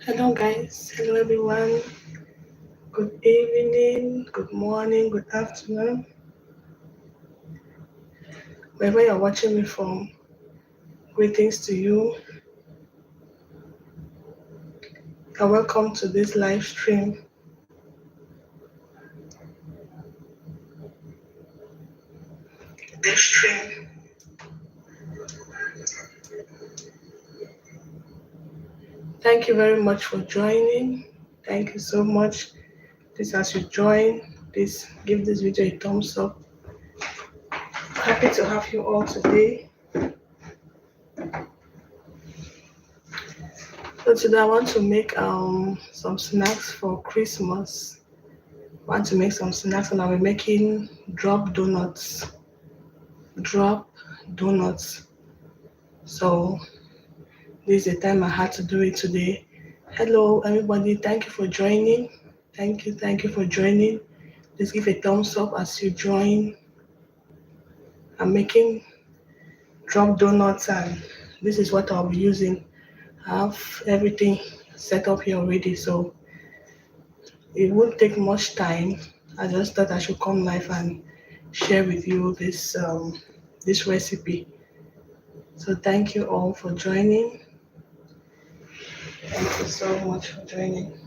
Hello, guys. Hello, everyone. Good evening, good morning, good afternoon. Wherever you're watching me from, greetings to you and welcome to this live stream. This stream. Thank you very much for joining. Thank you so much. Please, as you join, please give this video a thumbs up. Happy to have you all today. So today I want to make some snacks for Christmas. I want to make some snacks and I'll be making drop donuts. Drop donuts. So this is the time I had to do it today. Hello everybody, thank you for joining. Thank you for joining. Please give a thumbs up as you join. I'm making drop donuts and this is what I'll be using. I have everything set up here already, so it won't take much time. I just thought I should come live and share with you this recipe. So thank you all for joining. Thank you so much for joining.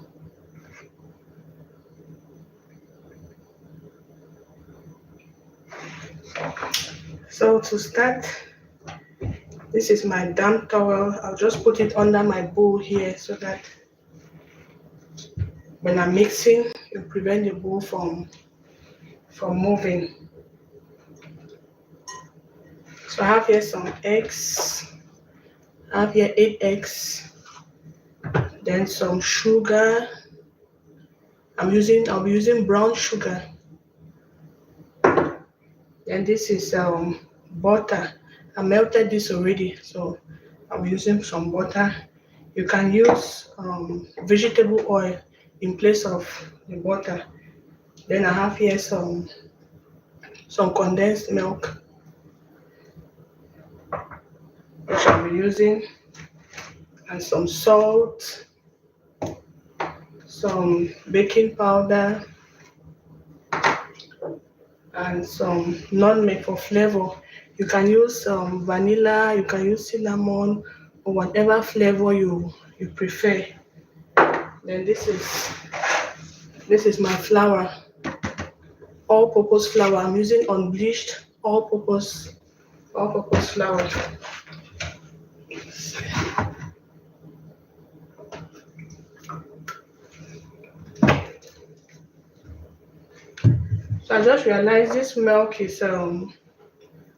So to start, this is my damp towel. I'll just put it under my bowl here so that when I'm mixing, it prevent the bowl from moving. So I have here some eggs. I have here 8 eggs. Then some sugar. I'll be using brown sugar. Then this is butter. I melted this already, so I'm using some butter. You can use vegetable oil in place of the butter. Then I have here some condensed milk, which I'll be using, and some salt, some baking powder, and some nutmeg for flavor. You can use vanilla, you can use cinnamon, or whatever flavor you prefer. Then this is my flour, all-purpose flour. I'm using unbleached all-purpose flour. So I just realized this milk is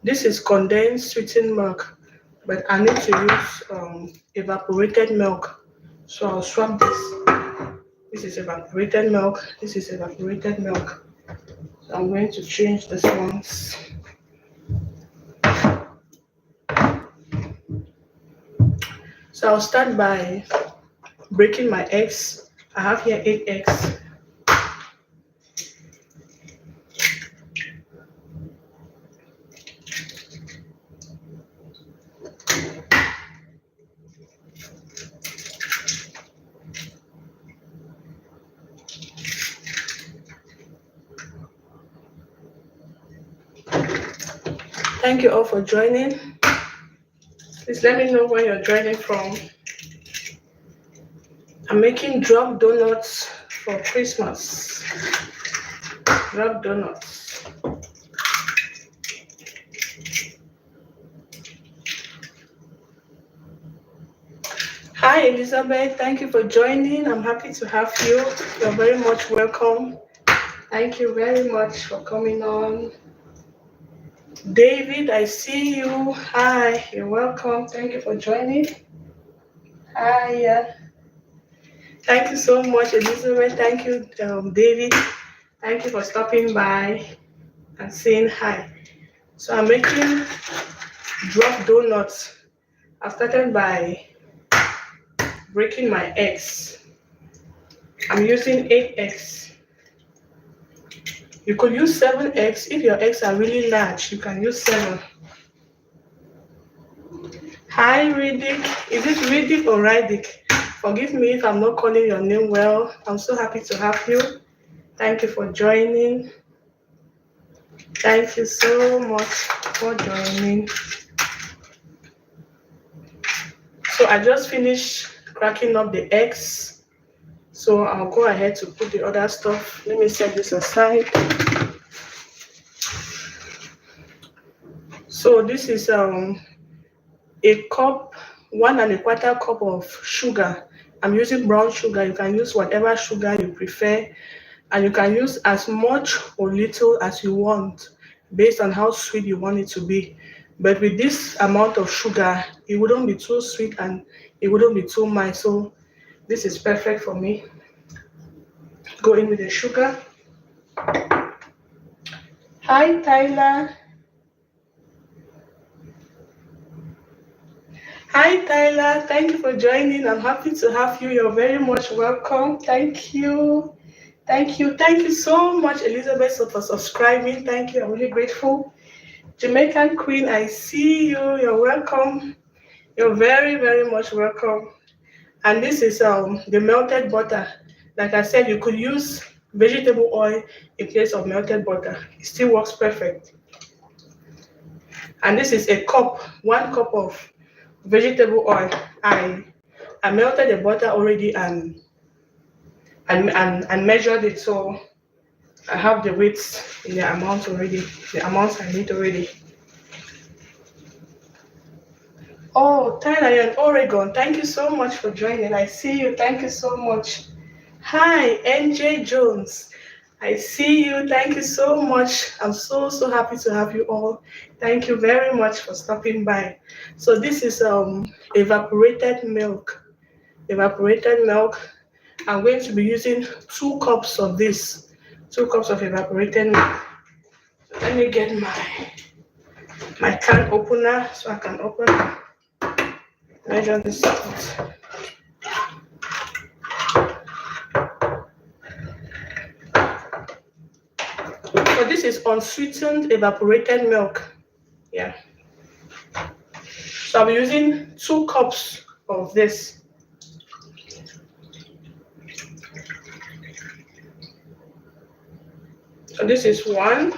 this is condensed sweetened milk, but I need to use evaporated milk. So I'll swap this. This is evaporated milk. This is evaporated milk. So I'm going to change this ones. So I'll start by breaking my eggs. I have here 8 eggs. Thank you all for joining. Please let me know where you're joining from. I'm making drop donuts for Christmas. Drop donuts. Hi Elizabeth, thank you for joining. I'm happy to have you. You're very much welcome. Thank you very much for coming on. David, I see you. Hi, you're welcome. Thank you for joining. Hi. Thank you so much, Elizabeth. Thank you, David. Thank you for stopping by and saying hi. So I'm making drop donuts. I started by breaking my eggs. I'm using 8 eggs. You could use 7 eggs. If your eggs are really large, you can use 7. Hi, Riddick. Is it Riddick or Riddick? Forgive me if I'm not calling your name well. I'm so happy to have you. Thank you for joining. Thank you so much for joining. So I just finished cracking up the eggs. So I'll go ahead to put the other stuff. Let me set this aside. So this is a cup, 1¼ cup of sugar. I'm using brown sugar. You can use whatever sugar you prefer, and you can use as much or little as you want based on how sweet you want it to be. But with this amount of sugar, it wouldn't be too sweet and it wouldn't be too mild. So this is perfect for me. Go in with the sugar. Hi, Tyler. Hi, Tyler. Thank you for joining. I'm happy to have you. You're very much welcome. Thank you. Thank you. Thank you so much, Elizabeth, for subscribing. Thank you. I'm really grateful. Jamaican Queen, I see you. You're welcome. You're very, very much welcome. And this is the melted butter. Like I said, you could use vegetable oil in place of melted butter. It still works perfect. And this is a cup, 1 cup of vegetable oil. I melted the butter already and measured it, so I have the weights in the amount already, the amounts I need already. Oh, Tyler, you're in Oregon. Thank you so much for joining. I see you. Thank you so much. Hi, NJ Jones. I see you. Thank you so much. I'm so happy to have you all. Thank you very much for stopping by. So this is evaporated milk. Evaporated milk. I'm going to be using 2 cups of this. 2 cups of evaporated milk. So let me get my can opener so I can measure this out. So this is unsweetened evaporated milk. Yeah. So I'll be using 2 cups of this. So this is 1.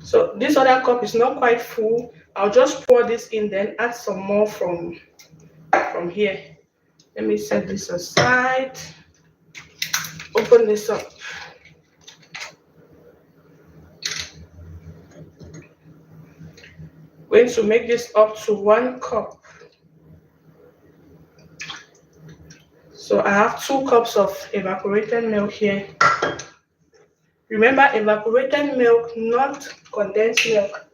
So this other cup is not quite full. I'll just pour this in, then add some more from here. Let me set this aside. Open this up. Going to make this up to 1 cup. So I have 2 cups of evaporated milk here. Remember, evaporated milk, not condensed milk.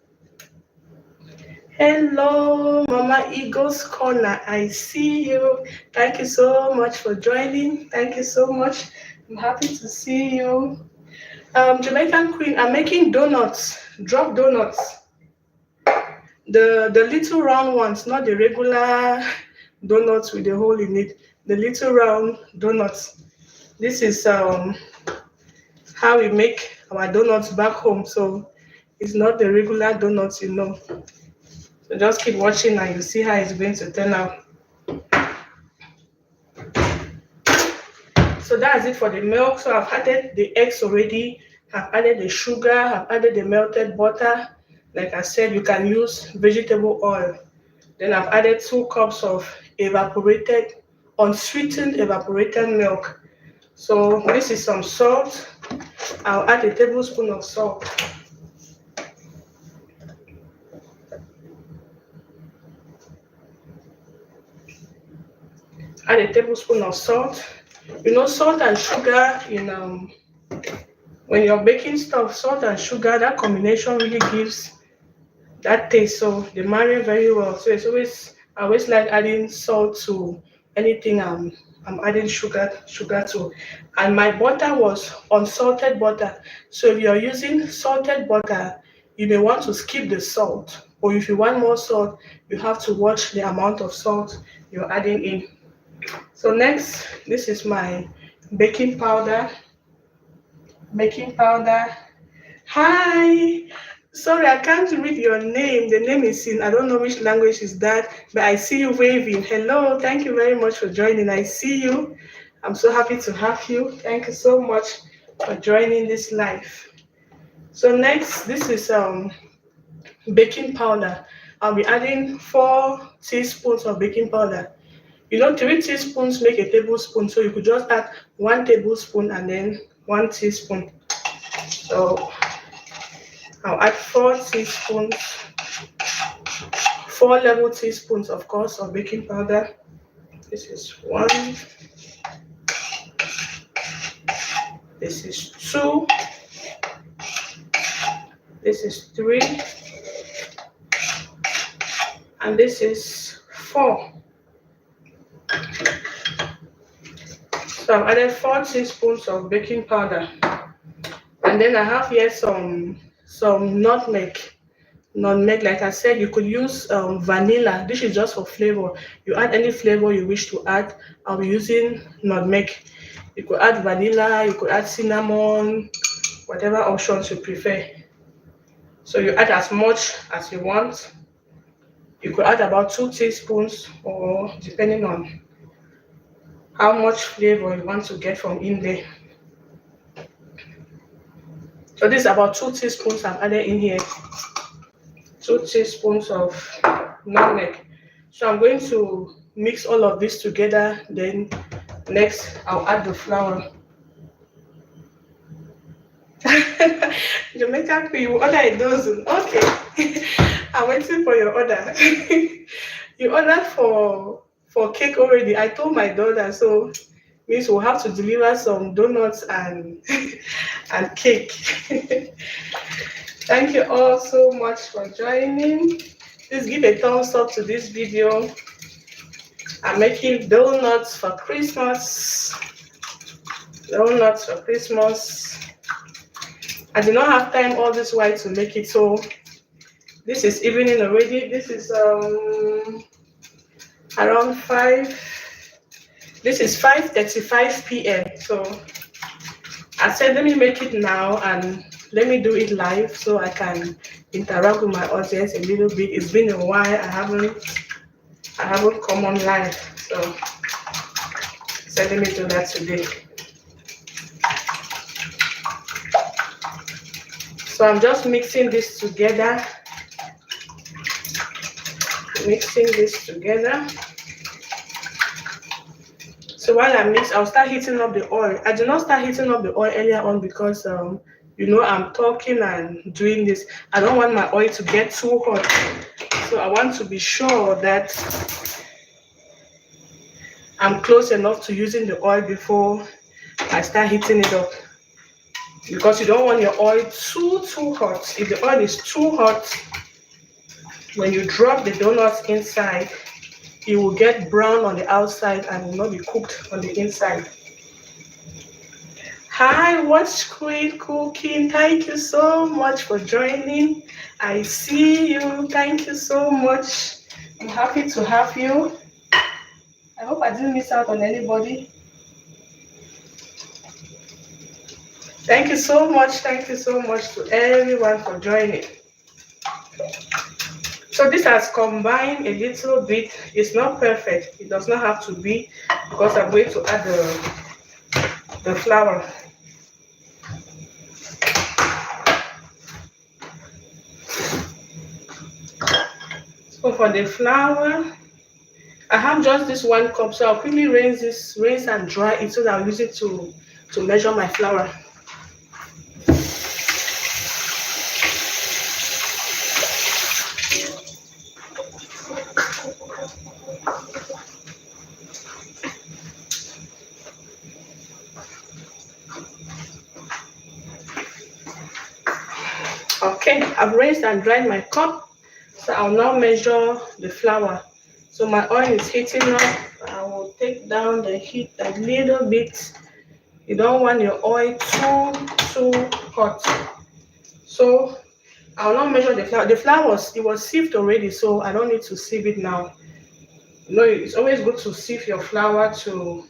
Hello, Mama Eagle's Corner. I see you. Thank you so much for joining. Thank you so much. I'm happy to see you. Jamaican Queen, I'm making donuts, drop donuts. The little round ones, not the regular donuts with the hole in it. The little round donuts. This is how we make our donuts back home. So it's not the regular donuts, you know. So just keep watching and you see how it's going to turn out. So that's it for the milk. So I've added the eggs already. I've added the sugar. I've added the melted butter. Like I said, you can use vegetable oil. Then I've added 2 cups of unsweetened evaporated milk. So this is some salt. I'll add a tablespoon of salt. Add a tablespoon of salt. You know, salt and sugar when you're baking stuff, salt and sugar, that combination really gives that taste. So they marry very well. So I always like adding salt to anything I'm adding sugar to. And my butter was unsalted butter. So if you're using salted butter, you may want to skip the salt. Or if you want more salt, you have to watch the amount of salt you're adding in. So next, this is my baking powder. Hi. Sorry, I can't read your name. The name is in, I don't know which language is that, but I see you waving. Hello, thank you very much for joining. I see you. I'm so happy to have you. Thank you so much for joining this live. So next, this is baking powder. I'll be adding 4 teaspoons of baking powder. 3 teaspoons make a tablespoon, so you could just add 1 tablespoon and then 1 teaspoon. So I'll add 4 teaspoons, 4 level teaspoons, of course, of baking powder. This is 1. This is 2. This is 3. And this is 4. So I've added 4 teaspoons of baking powder. And then I have here some nutmeg. Nutmeg, like I said, you could use vanilla. This is just for flavor. You add any flavor you wish to add. I'll be using nutmeg. You could add vanilla, you could add cinnamon, whatever options you prefer. So you add as much as you want. You could add about 2 teaspoons, or depending on how much flavor you want to get from in there. So this is about 2 teaspoons I've added in here. 2 teaspoons of nutmeg. So I'm going to mix all of this together. Then next I'll add the flour. Jamaican Queen, you order a dozen. Okay. I'm waiting for your order. You ordered for cake already. I told my daughter, so means we'll have to deliver some donuts and and cake. Thank you all so much for joining. Please give a thumbs up to this video. I'm making donuts for Christmas. Donuts for Christmas. I did not have time all this while to make it, so this is evening already. This is around 5. This is 5:35 p.m. So I said, let me make it now and let me do it live so I can interact with my audience a little bit. It's been a while. I haven't come on live, so I said, let me do that today. So I'm just mixing this together. So while I mix, I'll start heating up the oil. I do not start heating up the oil earlier on because I'm talking and doing this. I don't want my oil to get too hot. So I want to be sure that I'm close enough to using the oil before I start heating it up. Because you don't want your oil too hot. If the oil is too hot, when you drop the donuts inside, it will get brown on the outside and will not be cooked on the inside. Hi, Watch Queen Cooking. Thank you so much for joining. I see you. Thank you so much. I'm happy to have you. I hope I didn't miss out on anybody. Thank you so much. Thank you so much to everyone for joining. So this has combined a little bit. It's not perfect. It does not have to be, because I'm going to add the flour. So for the flour, I have just this 1 cup. So I'll quickly rinse and dry it so that I'll use it to measure my flour. Okay, I've rinsed and dried my cup, so I'll now measure the flour. So my oil is heating up. I will take down the heat a little bit. You don't want your oil too hot. So I'll now measure the flour. The flour was sieved already, so I don't need to sieve it now. It's always good to sieve your flour to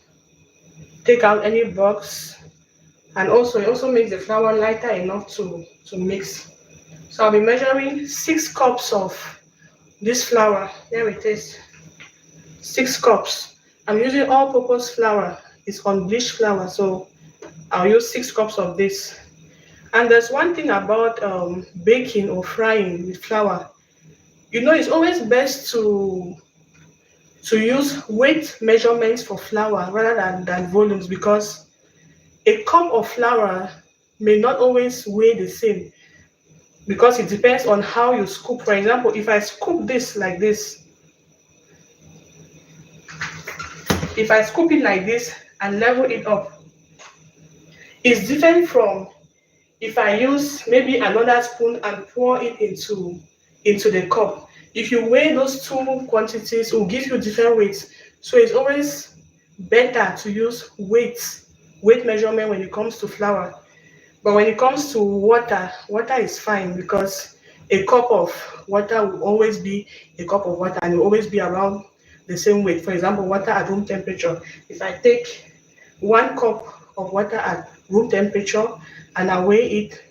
take out any bugs, and also it also makes the flour lighter enough to mix. So I'll be measuring 6 cups of this flour. Here it is, 6 cups. I'm using all-purpose flour. It's unbleached flour, so I'll use 6 cups of this. And there's one thing about baking or frying with flour. It's always best to use weight measurements for flour rather than volumes, because a cup of flour may not always weigh the same, because it depends on how you scoop. For example, if I scoop this like this, if I scoop it like this and level it up, it's different from if I use maybe another spoon and pour it into the cup. If you weigh those two quantities, it will give you different weights. So it's always better to use weight measurement when it comes to flour. But when it comes to water, water is fine, because a cup of water will always be a cup of water and it will always be around the same weight. For example, water at room temperature. If I take 1 cup of water at room temperature and I weigh it,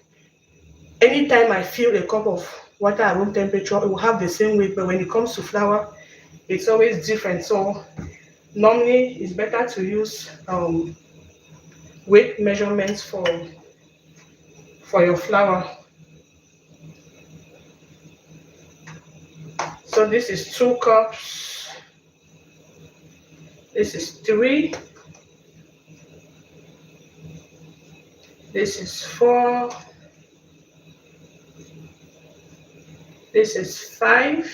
anytime I fill a cup of water at room temperature, it will have the same weight. But when it comes to flour, it's always different. So normally it's better to use weight measurements for your flour. So this is 2 cups, this is 3, this is 4, this is 5,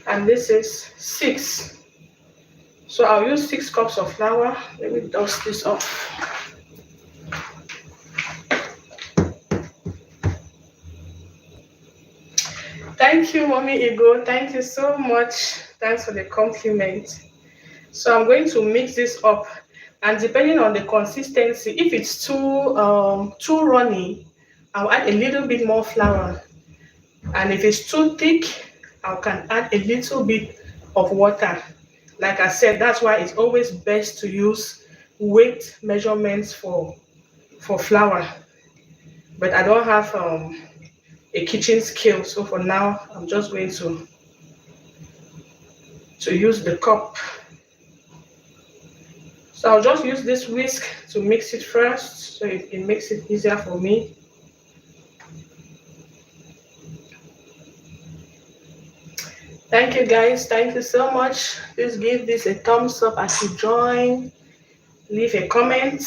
and this is 6. So I'll use 6 cups of flour. Let me dust this off. Thank you, Mommy Ego. Thank you so much. Thanks for the compliment. So I'm going to mix this up, and depending on the consistency, if it's too runny, I'll add a little bit more flour, and if it's too thick, I can add a little bit of water. Like I said, that's why it's always best to use weight measurements for flour. But I don't have a kitchen scale, so for now I'm just going to use the cup. So I'll just use this whisk to mix it first, so it makes it easier for me. Thank you guys, thank you so much. Please give this a thumbs up as you join. Leave a comment.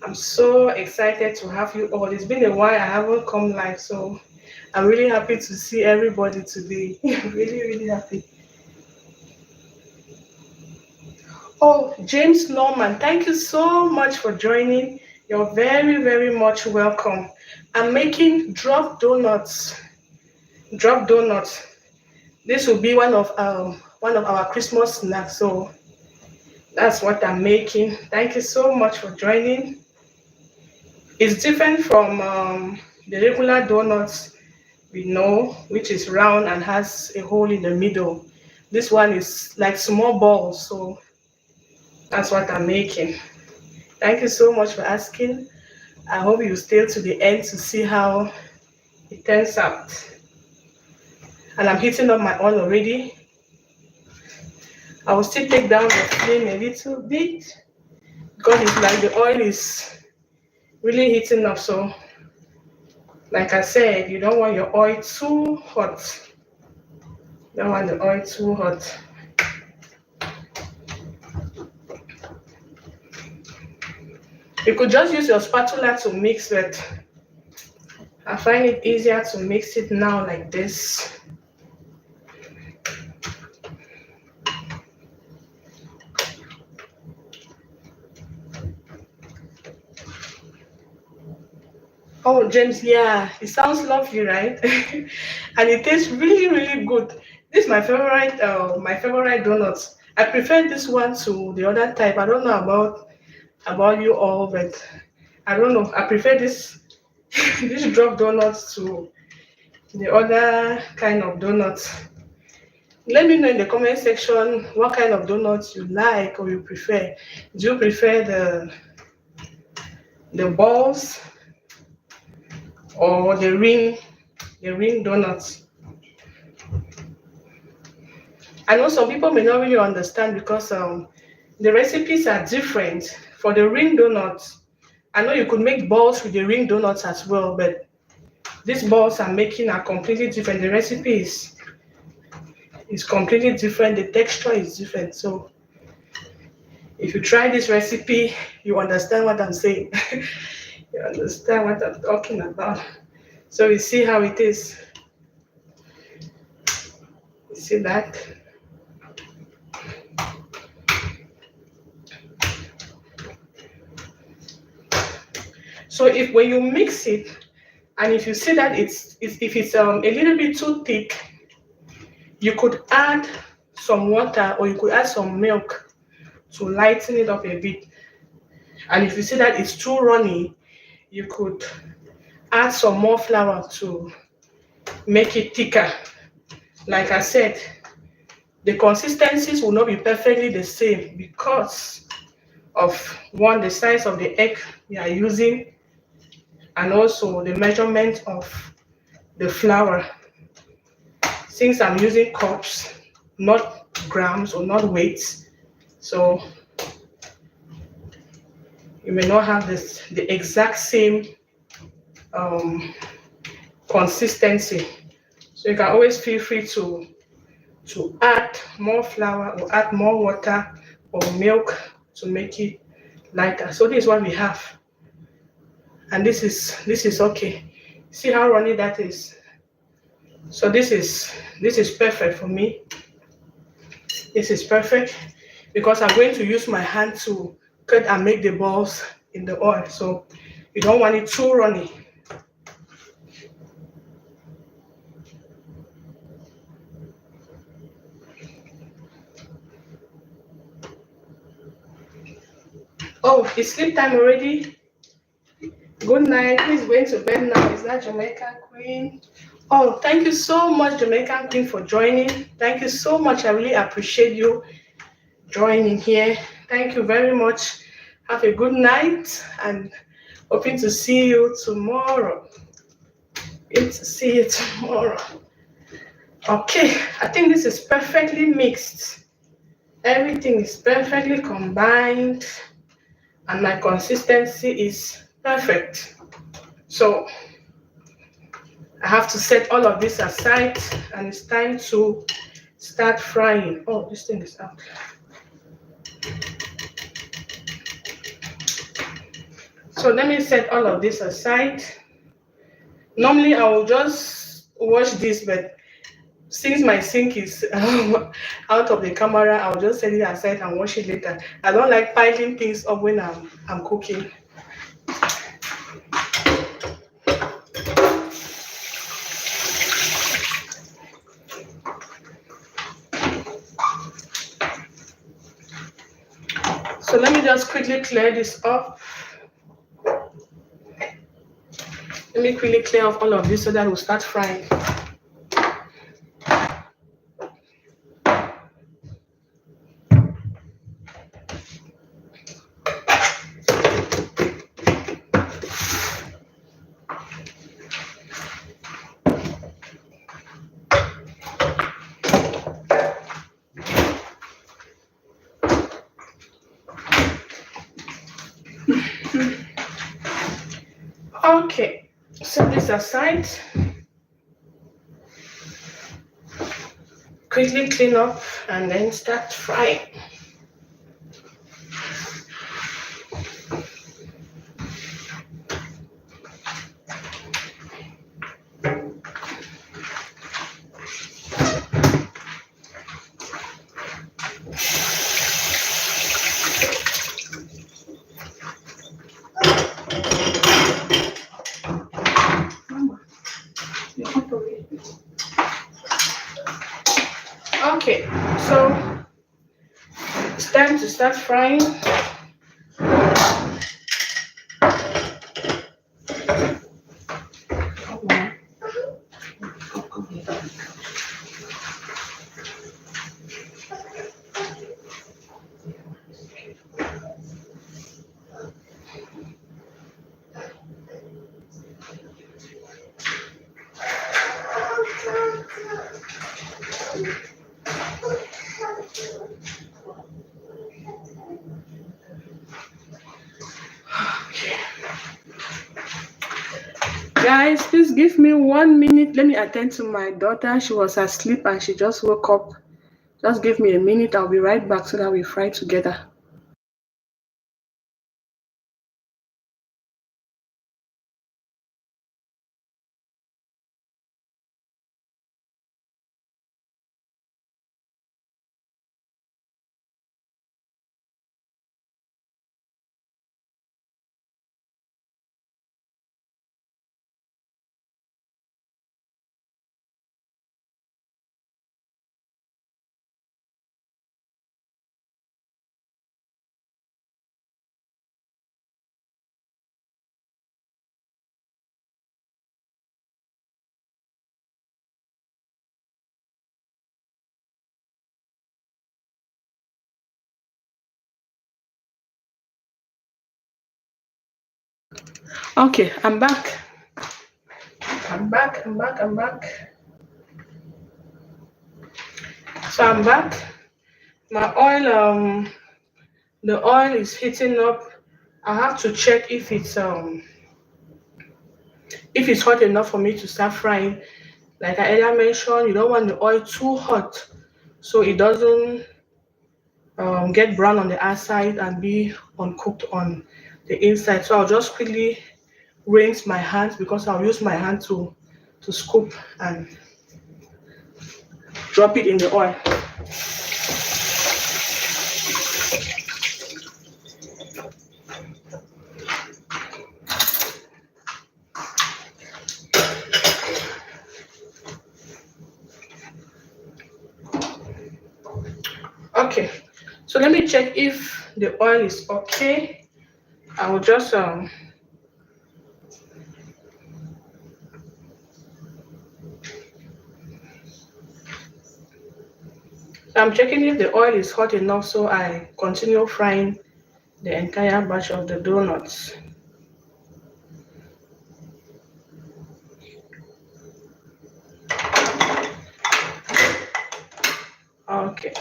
I'm so excited to have you all. It's been a while I haven't come live, so I'm really happy to see everybody today. Really happy. Oh, James Norman, thank you so much for joining. You're very much welcome. I'm making drop donuts. Drop donuts. This will be one of our Christmas snacks. So that's what I'm making. Thank you so much for joining. It's different from the regular donuts we know, which is round and has a hole in the middle. This one is like small balls, so that's what I'm making. Thank you so much for asking. I hope you stay to the end to see how it turns out. And I'm heating up my oil already. I will still take down the flame a little bit, because it's like the oil is really heating up. So like I said, you don't want your oil too hot. You don't want the oil too hot. You could just use your spatula to mix, but I find it easier to mix it now like this. Oh, James, yeah, it sounds lovely, right? And it tastes really good. This is my favorite donuts. I prefer this one to the other type. I don't know about you all, but I don't know. I prefer this this drop donuts to the other kind of donuts. Let me know in the comment section what kind of donuts you like or you prefer. Do you prefer the balls or the ring donuts. I know some people may not really understand because the recipes are different. For the ring donuts, I know you could make balls with the ring donuts as well, but these balls I'm making are completely different. The recipe is completely different. The texture is different. So if you try this recipe, you understand what I'm saying. You understand what I'm talking about. So you see how it is. You see that? So if when you mix it, and if you see that if it's a little bit too thick, you could add some water or you could add some milk to lighten it up a bit. And if you see that it's too runny, you could add some more flour to make it thicker. Like I said, the consistencies will not be perfectly the same because of one, the size of the egg we are using, and also the measurement of the flour. Since I'm using cups, not grams or not weights, so you may not have the exact same um, consistency. So you can always feel free to add more flour or add more water or milk to make it lighter. So this is what we have, and this is okay. See how runny that is. So this is perfect for me. This is perfect because I'm going to use my hand to cut and make the balls in the oil. So you don't want it too runny. Oh, it's sleep time already. Good night. Who is going to bed now? Is that Jamaican Queen? Oh, thank you so much, Jamaican Queen, for joining. Thank you so much. I really appreciate you joining here. Thank you very much. Have a good night and hoping to see you tomorrow. Hoping to see you tomorrow. Okay, I think this is perfectly mixed. Everything is perfectly combined and my consistency is perfect. So I have to set all of this aside and it's time to start frying. Oh, this thing is out. So let me set all of this aside. Normally I will just wash this, but since my sink is out of the camera, I'll just set it aside and wash it later. I don't like piling things up when I'm cooking. So let me just quickly clear this up. Let me quickly clear off all of this so that we'll start frying. Okay, set this aside. Quickly clean up and then start frying. Okay, so it's time to start frying. Guys, please give me 1 minute. Let me attend to my daughter. She was asleep and she just woke up. Just give me a minute. I'll be right back so that we fry together. Okay, I'm back. I'm back. So I'm back. My oil, the oil is heating up. I have to check if it's hot enough for me to start frying. Like I earlier mentioned, you don't want the oil too hot so it doesn't get brown on the outside and be uncooked on the inside. So I'll just quickly rinse my hands because I'll use my hand to scoop and drop it in the oil. Okay, so let me check if the oil is okay. I will just I'm checking if the oil is hot enough so I continue frying the entire batch of the donuts. Okay,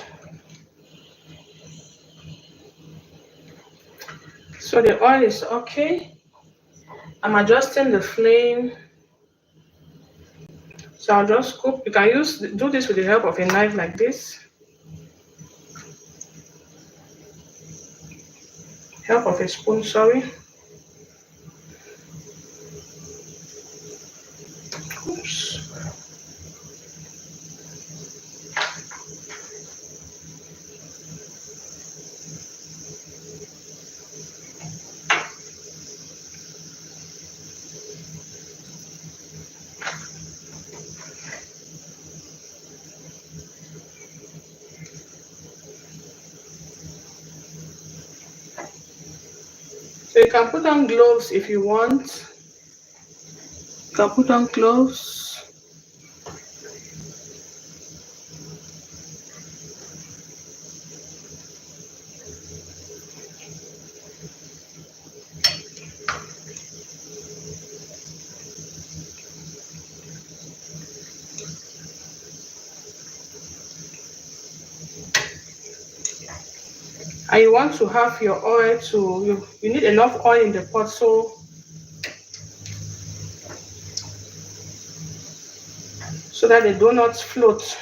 so the oil is okay. I'm adjusting the flame. So I'll just scoop. You can do this with the help of a knife like this. Help of a spoon, sorry. Oops. So you can put on gloves if you want. You can put on gloves. And you want to have your oil you need enough oil in the pot so that the donuts float.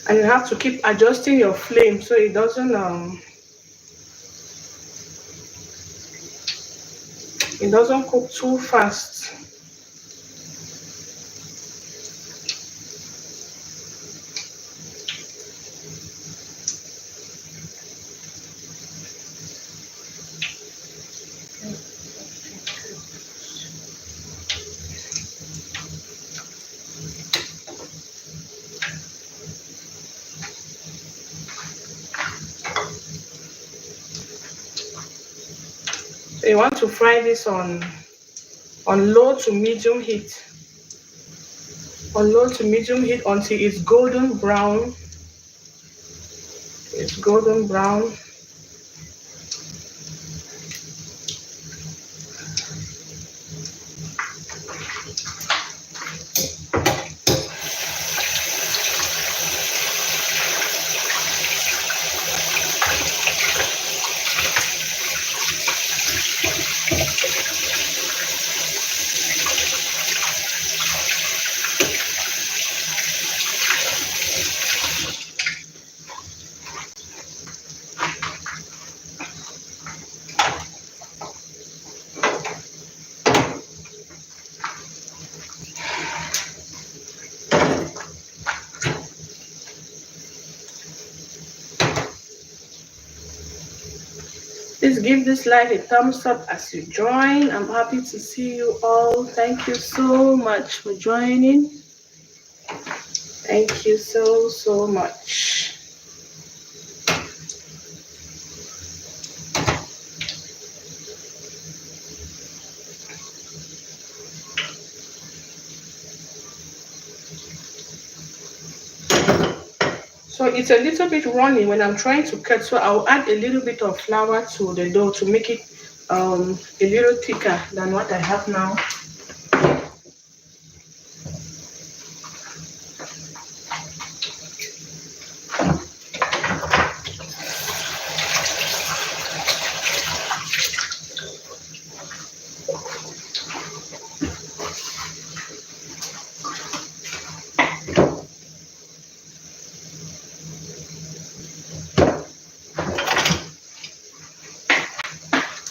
And you have to keep adjusting your flame so it doesn't cook too fast. So you want to fry this on low to medium heat. On low to medium heat until it's golden brown. It's golden brown. Please give this live a thumbs up as you join. I'm happy to see you all. Thank you so much for joining. Thank you so much. So it's a little bit runny when I'm trying to cut, so I'll add a little bit of flour to the dough to make it a little thicker than what I have now.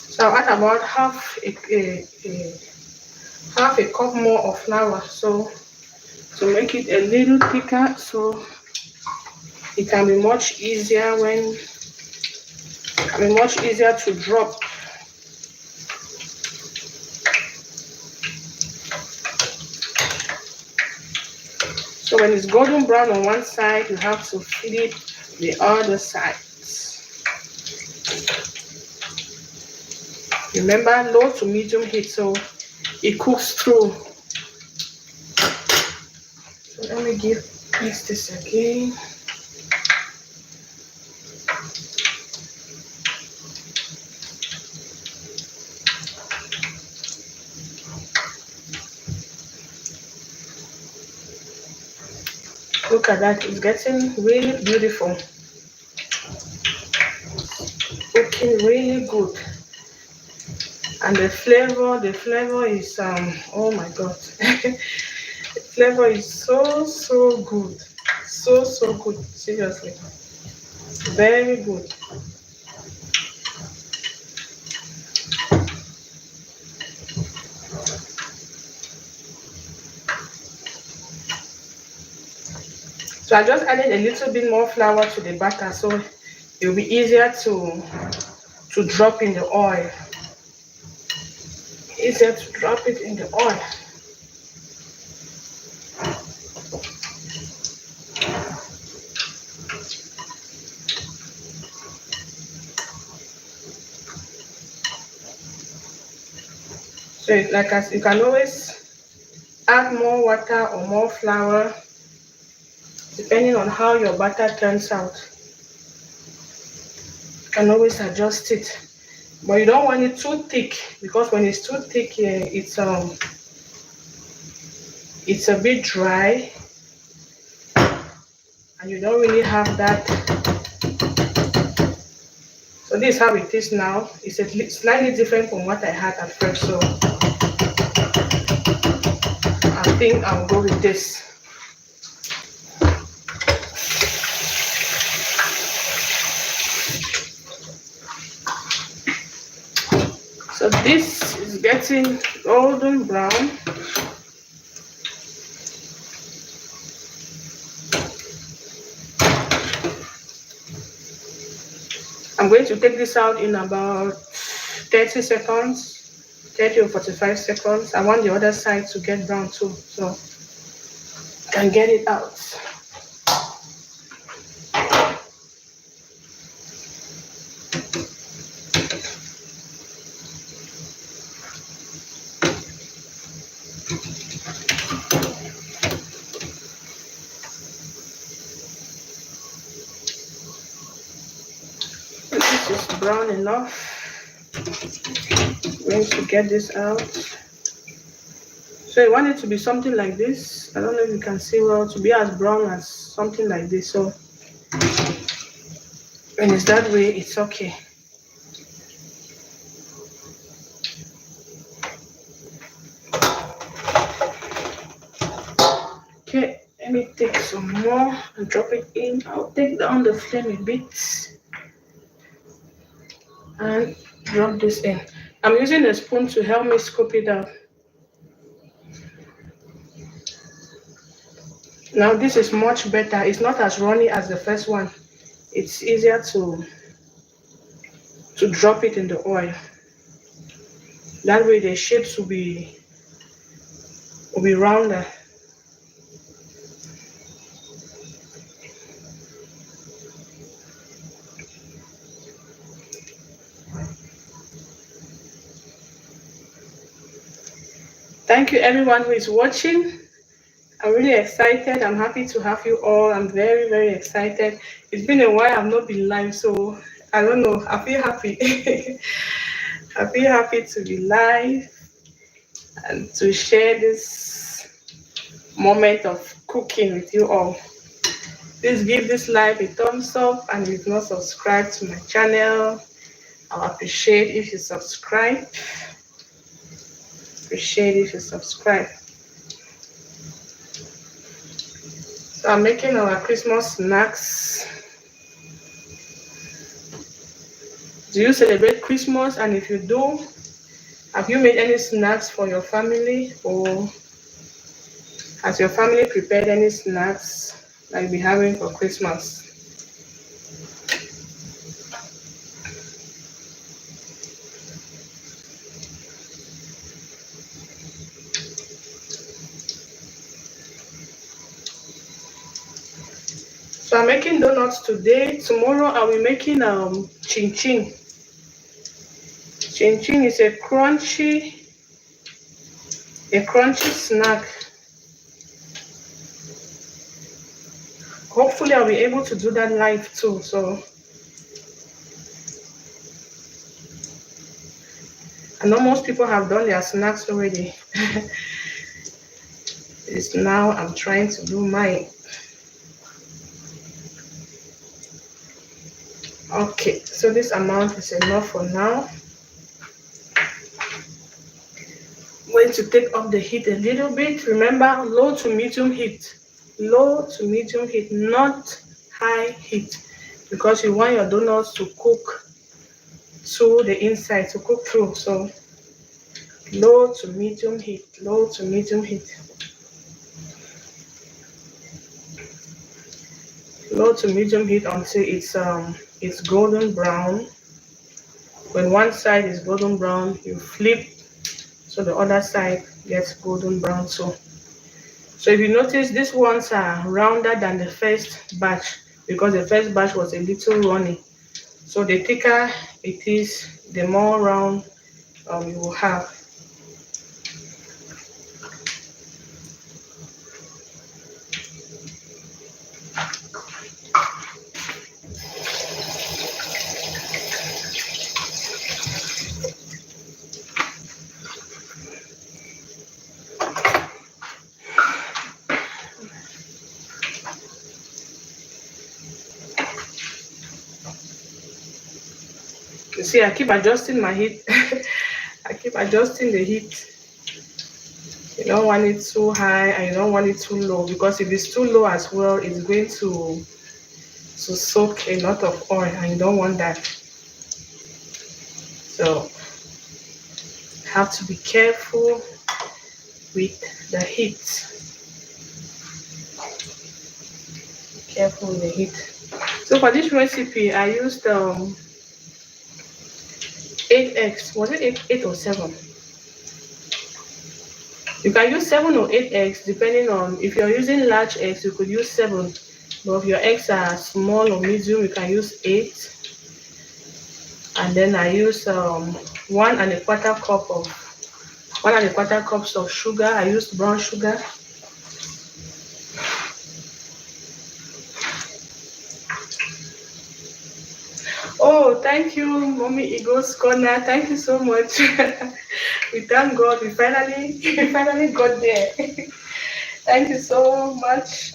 So I'll add about half a cup more of flour, so to make it a little thicker, so it can be much easier to drop. So when it's golden brown on one side, you have to flip the other side. Remember, low to medium heat, so it cooks through. So let me mix this again. Look at that, it's getting really beautiful. Looking really good. And the flavor is oh my god. The flavor is so good. So good, seriously. Very good. So I just added a little bit more flour to the batter, so it will be easier to drop in the oil. Easier to drop it in the oil. So like as you can always add more water or more flour depending on how your batter turns out. You can always adjust it, but you don't want it too thick, because when it's too thick, it's a bit dry, and you don't really have that. So this is how it is now. It's slightly different from what I had at first, so I think I'll go with this. So this is getting golden brown. I'm going to take this out in about 30 seconds, 30 or 45 seconds. I want the other side to get brown too, so I can get it out. This is brown enough. I'm going to get this out. So I want it to be something like this. I don't know if you can see well, to be as brown as something like this. So when it's that way, it's okay. Okay, let me take some more and drop it in. I'll take down the flame a bit and drop this in. I'm using a spoon to help me scoop it out. Now this is much better. It's not as runny as the first one. It's easier to drop it in the oil. That way the shapes will be rounder. Thank you everyone who is watching. I'm really excited. I'm happy to have you all. I'm very, very excited. It's been a while I've not been live, so I don't know. I feel happy. I feel happy to be live and to share this moment of cooking with you all. Please give this live a thumbs up, and if you've not subscribed to my channel, I'll appreciate if you subscribe. Appreciate if you subscribe. So I'm making our Christmas snacks. Do you celebrate Christmas? And if you do, have you made any snacks for your family, or has your family prepared any snacks that you'll be having for Christmas? So I'm making donuts today. Tomorrow I'll be making chin chin. Chin chin is a crunchy snack. Hopefully I'll be able to do that live too. So I know most people have done their snacks already. It's now I'm trying to do mine. Okay, so this amount is enough for now. I'm going to take off the heat a little bit. Remember, low to medium heat. Low to medium heat, not high heat, because you want your donuts to cook to the inside, to cook through. So low to medium heat, low to medium heat. Low to medium heat until it's golden brown. When one side is golden brown, you flip so the other side gets golden brown too. So if you notice, these ones are rounder than the first batch because the first batch was a little runny. So the thicker it is, the more round you will have. You see, I keep adjusting my heat. I keep adjusting the heat. You don't want it too high and you don't want it too low, because if it's too low as well, it's going to soak a lot of oil and you don't want that. So have to be careful with the heat. Be careful with the heat. So for this recipe, I used 8 eggs. Was it 8 or 7? You can use 7 or 8 eggs depending on, if you're using large eggs, you could use 7. But if your eggs are small or medium, you can use 8. And then I use 1 1/4 cup of 1 1/4 cups of sugar. I used brown sugar. Oh, thank you, Mommy Eagles Corner. Thank you so much. We thank God. We finally got there. Thank you so much.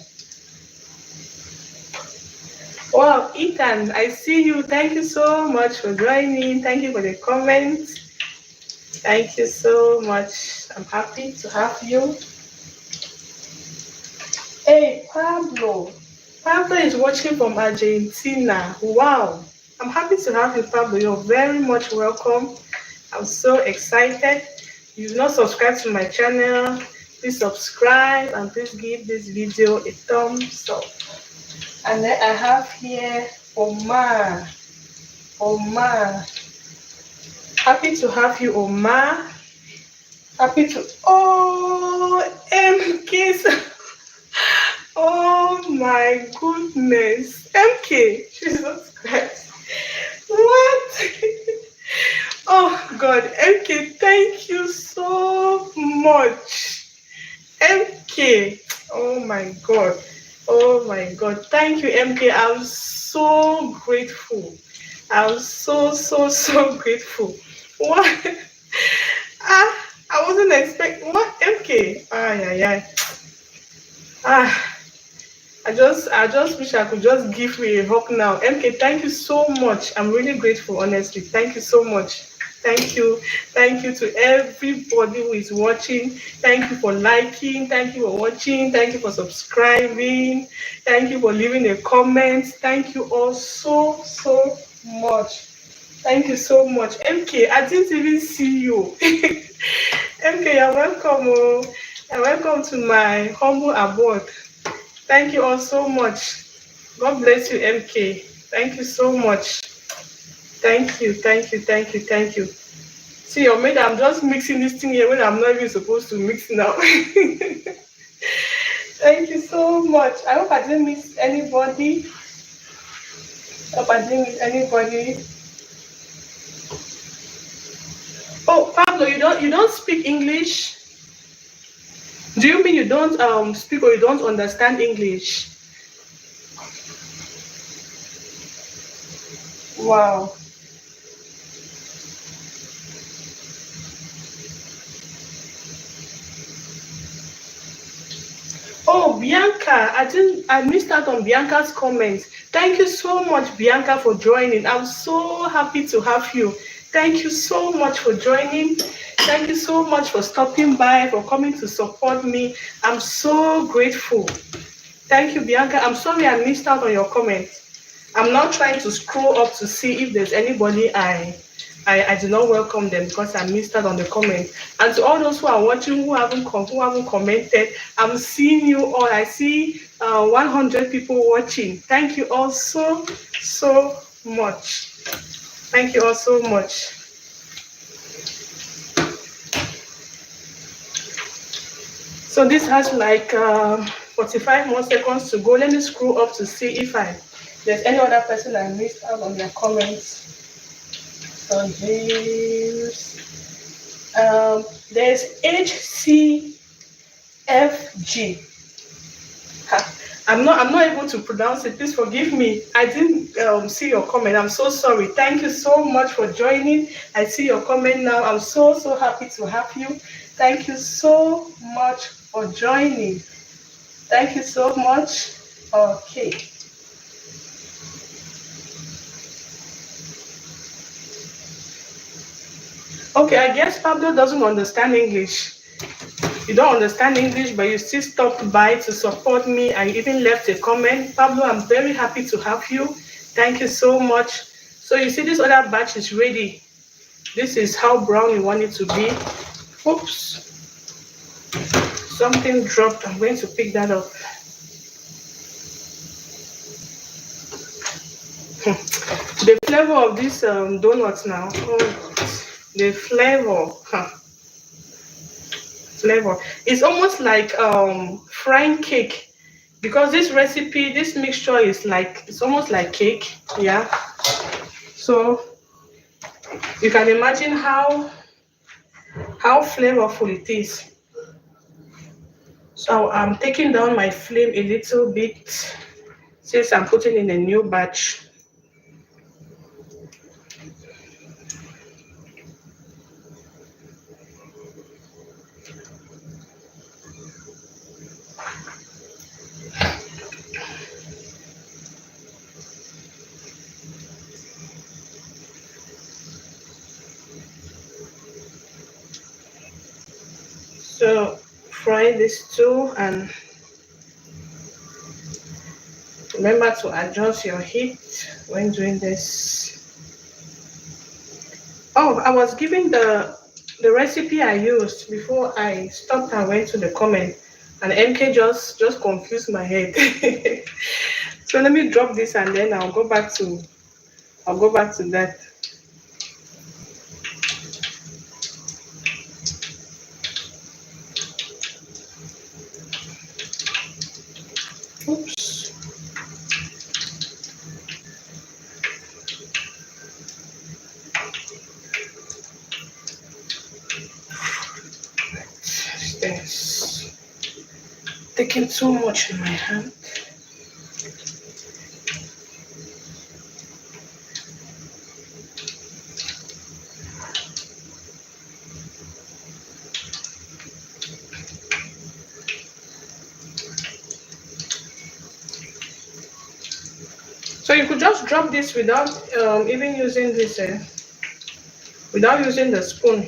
Wow, Ethan, I see you. Thank you so much for joining. Thank you for the comments. Thank you so much. I'm happy to have you. Hey, Pablo. Pablo is watching from Argentina. Wow. I'm happy to have you, Pablo. You're very much welcome. I'm so excited. If you've not subscribed to my channel, please subscribe and please give this video a thumbs up. And then I have here Omar. Omar. Happy to have you, Omar. Happy to. Oh, MK. Oh my goodness. MK. Jesus Christ. What? Oh God. MK, thank you so much. MK. Oh my God. Oh my God. Thank you, MK. I'm so grateful. I'm so grateful. What? I wasn't expecting what MK. Ah yeah yeah. Ah, I just wish I could just give you a hug now. MK, thank you so much. I'm really grateful, honestly. Thank you so much. Thank you. Thank you to everybody who is watching. Thank you for liking. Thank you for watching. Thank you for subscribing. Thank you for leaving a comment. Thank you all so much. Thank you so much. MK, I didn't even see you. MK, you're welcome. Oh. You're welcome to my humble abode. Thank you all so much. God bless you, MK. Thank you so much. Thank you. See, your mate, I'm just mixing this thing here when I'm not even supposed to mix now. Thank you so much. I hope I didn't miss anybody. Oh, Pablo, you don't speak English? Do you mean you don't speak or you don't understand English? Wow. Oh, Bianca, I missed out on Bianca's comments. Thank you so much, Bianca, for joining. I'm so happy to have you. Thank you so much for joining. Thank you so much for stopping by, for coming to support me. I'm so grateful. Thank you, Bianca. I'm sorry I missed out on your comments. I'm now trying to scroll up to see if there's anybody I did not welcome them because I missed out on the comments. And to all those who are watching who haven't commented, I'm seeing you all. I see 100 people watching. Thank you all so much. Thank you all so much. So this has like 45 more seconds to go. Let me scroll up to see if there's any other person I missed out on their comments. So there's HCFG. I'm not able to pronounce it. Please forgive me. I didn't see your comment. I'm so sorry. Thank you so much for joining. I see your comment now. I'm so happy to have you. Thank you so much for joining. Thank you so much. Okay. Okay, I guess Pablo doesn't understand English. You don't understand English, but you still stopped by to support me and even left a comment. Pablo, I'm very happy to have you. Thank you so much. So you see this other batch is ready. This is how brown you want it to be. Oops. Something dropped. I'm going to pick that up. The flavor of this donuts now. Oh, the flavor. Flavor. It's almost like frying cake. Because this mixture is like, it's almost like cake. Yeah. So you can imagine how how flavorful it is. So I'm taking down my flame a little bit since I'm putting in a new batch. So fry this too, and remember to adjust your heat when doing this. Oh, I was giving the recipe I used before I stopped and went to the comment, and MK just confused my head. So let me drop this and then I'll go back to that. Oops. This taking too much in my hand. So you could just drop this without even using this, without using the spoon.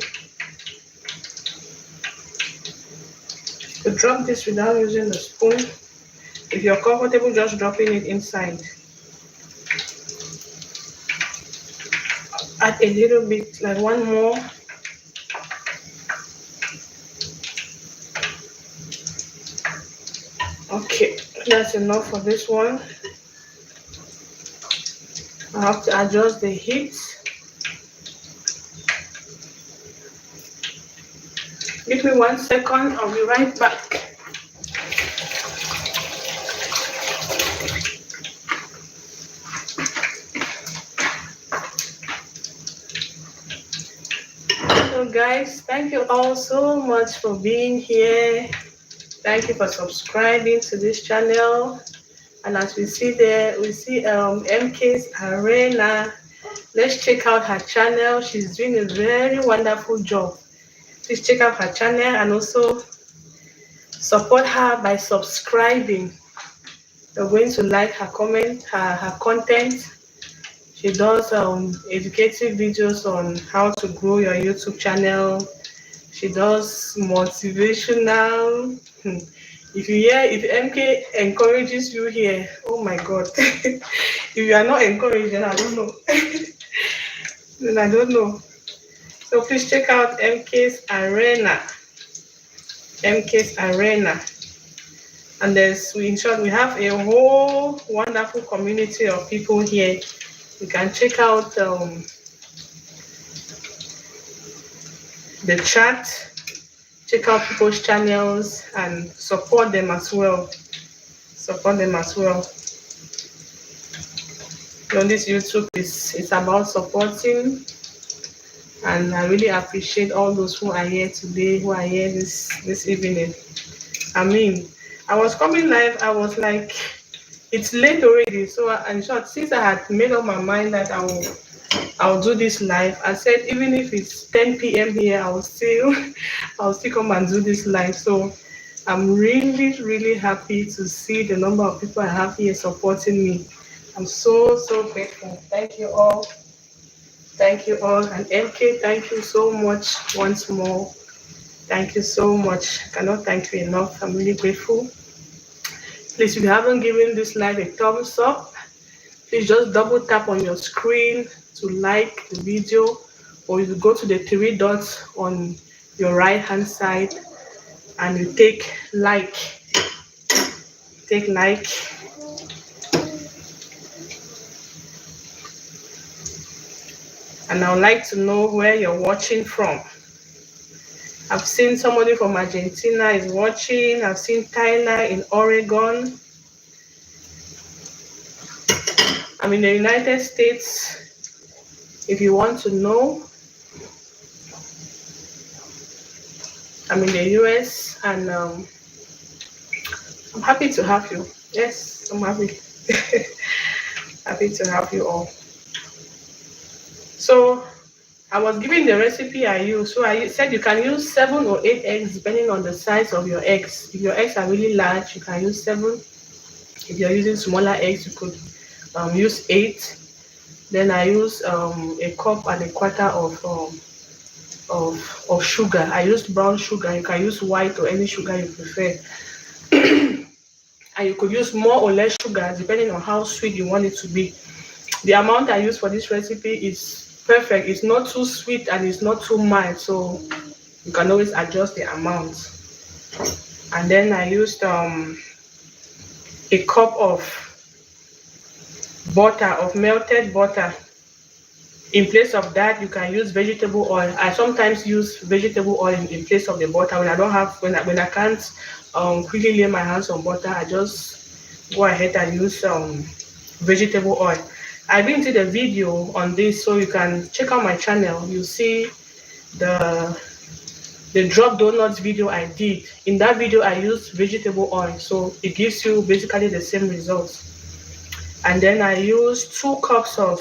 You could drop this without using the spoon. If you're comfortable just dropping it inside. Add a little bit, like one more. Okay, that's enough for this one. I have to adjust the heat. Give me 1 second, I'll be right back. So guys, thank you all so much for being here. Thank you for subscribing to this channel. And as we see there, we see MK's Arena. Let's check out her channel. She's doing a very wonderful job. Please check out her channel and also support her by subscribing. You're going to like her her content. She does educative videos on how to grow your YouTube channel. She does motivational. If MK encourages you here, oh my God. If you are not encouraged, then I don't know. Then I don't know. So please check out MK's Arena. MK's Arena. And in short, we have a whole wonderful community of people here. You can check out the chat, check out people's channels and support them as well. Support them as well. You know, this YouTube is about supporting, and I really appreciate all those who are here today, who are here this evening. I mean, I was coming live, I was like, it's late already. So in short, since I had made up my mind that I'll do this live, I said even if it's 10 p.m. here, I'll still come and do this live. So I'm really happy to see the number of people I have here supporting me. I'm so grateful. Thank you all. Thank you all. And MK, thank you so much once more. Thank you so much. I cannot thank you enough. I'm really grateful. Please, if you haven't given this live a thumbs up, please just double tap on your screen to like the video, or you go to the 3 dots on your right hand side and you take like. And I would like to know where you're watching from. I've seen somebody from Argentina is watching. I've seen Tyler in Oregon. I'm in the United States. If you want to know, I'm in the US, and I'm happy to have you. Yes, I'm happy. Happy to have you all. So I was giving the recipe I use. So I said you can use 7 or 8 eggs depending on the size of your eggs. If your eggs are really large, you can use 7. If you're using smaller eggs, you could use 8. Then I use a cup and a quarter of sugar. I used brown sugar. You can use white or any sugar you prefer. And you could use more or less sugar depending on how sweet you want it to be. The amount I use for this recipe is perfect. It's not too sweet and it's not too mild, so you can always adjust the amount. And then I used a cup of butter, of melted butter. In place of that, you can use vegetable oil. I sometimes use vegetable oil in place of the butter when I don't have when I can't quickly lay my hands on butter. I just go ahead and use vegetable oil. I didn't see the video on this, so you can check out my channel. You see the drop donuts video I did. In that video, I used vegetable oil, so it gives you basically the same results. And then I used 2 cups of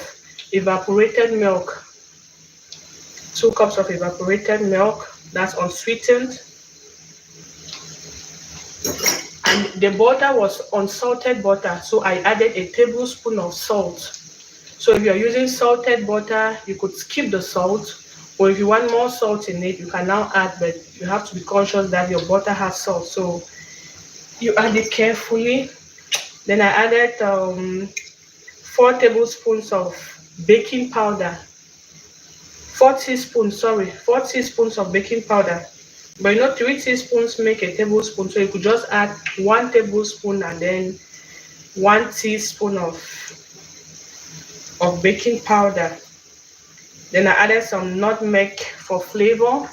evaporated milk. 2 cups of evaporated milk, that's unsweetened. And the butter was unsalted butter, so I added a tablespoon of salt. So if you're using salted butter, you could skip the salt, or if you want more salt in it, you can now add, but you have to be conscious that your butter has salt, so you add it carefully. Then I added 4 tablespoons of baking powder. 4 teaspoons, sorry, 4 teaspoons of baking powder. But 3 teaspoons make a tablespoon, so you could just add 1 tablespoon and then 1 teaspoon of baking powder. Then I added some nutmeg for flavor.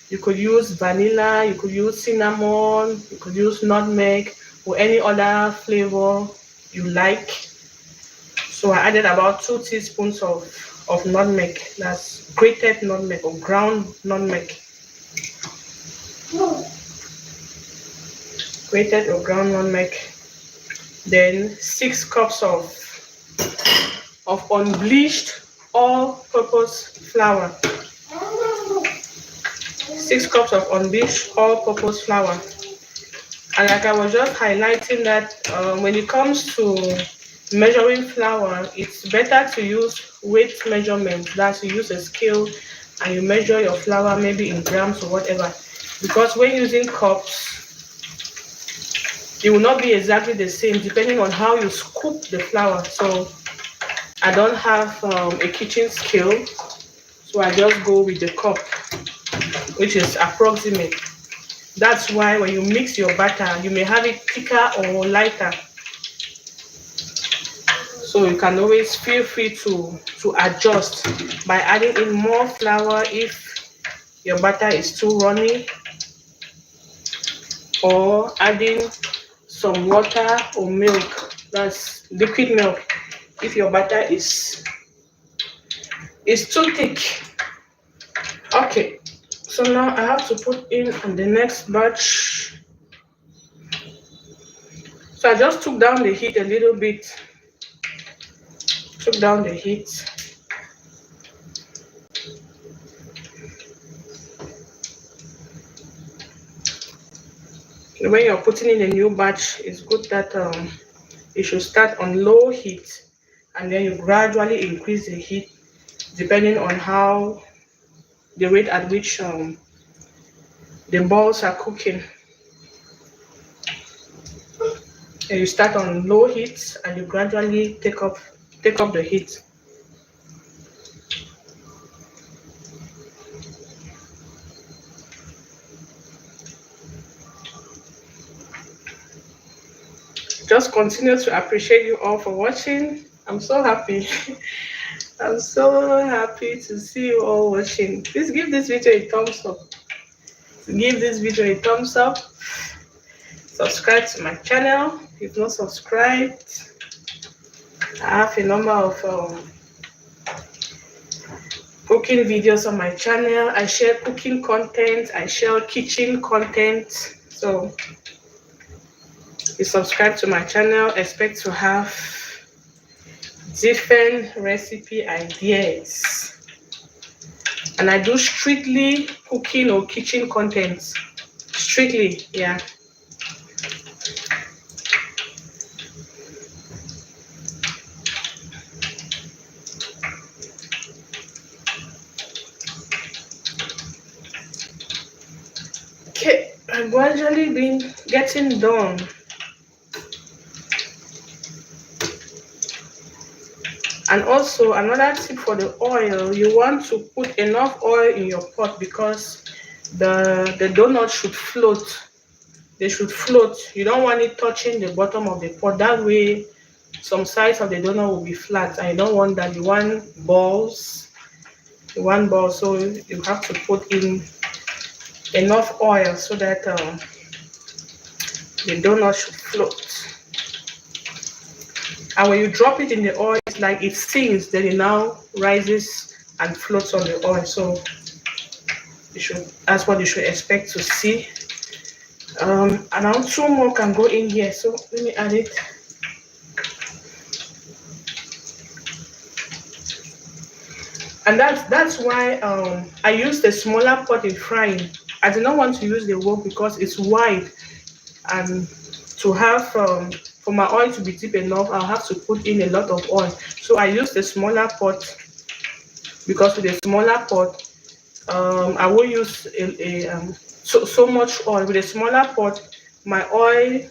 You could use vanilla, you could use cinnamon, you could use nutmeg or any other flavor you like. So I added about 2 teaspoons of nutmeg. That's grated nutmeg or ground nutmeg. Grated or ground nutmeg. Then 6 cups of unbleached all-purpose flour. 6 cups of unbleached all-purpose flour. And like I was just highlighting that when it comes to measuring flour, it's better to use weight measurement. That's, you use a scale and you measure your flour maybe in grams or whatever. Because when using cups, it will not be exactly the same depending on how you scoop the flour. So I don't have a kitchen scale, so I just go with the cup, which is approximate. That's why when you mix your batter, you may have it thicker or lighter. So you can always feel free to adjust by adding in more flour if your batter is too runny, or adding some water or milk, that's liquid milk, if your batter is too thick. Okay, so now I have to put in on the next batch. So I just took down the heat a little bit. Took down the heat. When you're putting in a new batch, it's good that you should start on low heat and then you gradually increase the heat depending on how the rate at which the balls are cooking. And you start on low heat and you gradually take up the heat. Just continue to appreciate you all for watching. I'm so happy. I'm so happy to see you all watching. Please give this video a thumbs up. Give this video a thumbs up. Subscribe to my channel if not subscribed. I have a number of cooking videos on my channel. I share cooking content, I share kitchen content. So if you subscribe to my channel, expect to have different recipe ideas. And I do strictly cooking or kitchen content. Strictly, yeah. Okay, I've gradually been getting done. And also another tip for the oil, you want to put enough oil in your pot because the donut should float. They should float. You don't want it touching the bottom of the pot. That way some sides of the donut will be flat, and you don't want that. You want balls. You want balls, so you have to put in enough oil so that the donut should float. And when you drop it in the oil, it's like it sings, then it now rises and floats on the oil. So that's what you should expect to see. Around 2 more can go in here, so let me add it. And that's why I use the smaller pot in frying. I do not want to use the wok because it's wide, and to have for my oil to be deep enough, I'll have to put in a lot of oil. So I use the smaller pot because with the smaller pot, I will use so much oil. With a smaller pot, my oil,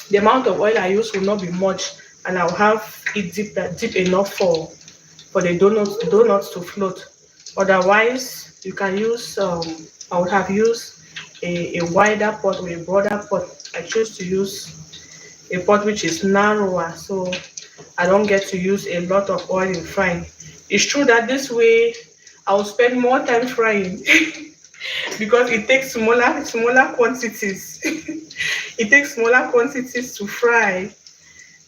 the amount of oil I use will not be much, and I'll have it deep enough for the donuts to float. Otherwise, you can use I would have used a wider pot or a broader pot. I choose to use a pot which is narrower, so I don't get to use a lot of oil in frying. It's true that this way I will spend more time frying because it takes smaller quantities. It takes smaller quantities to fry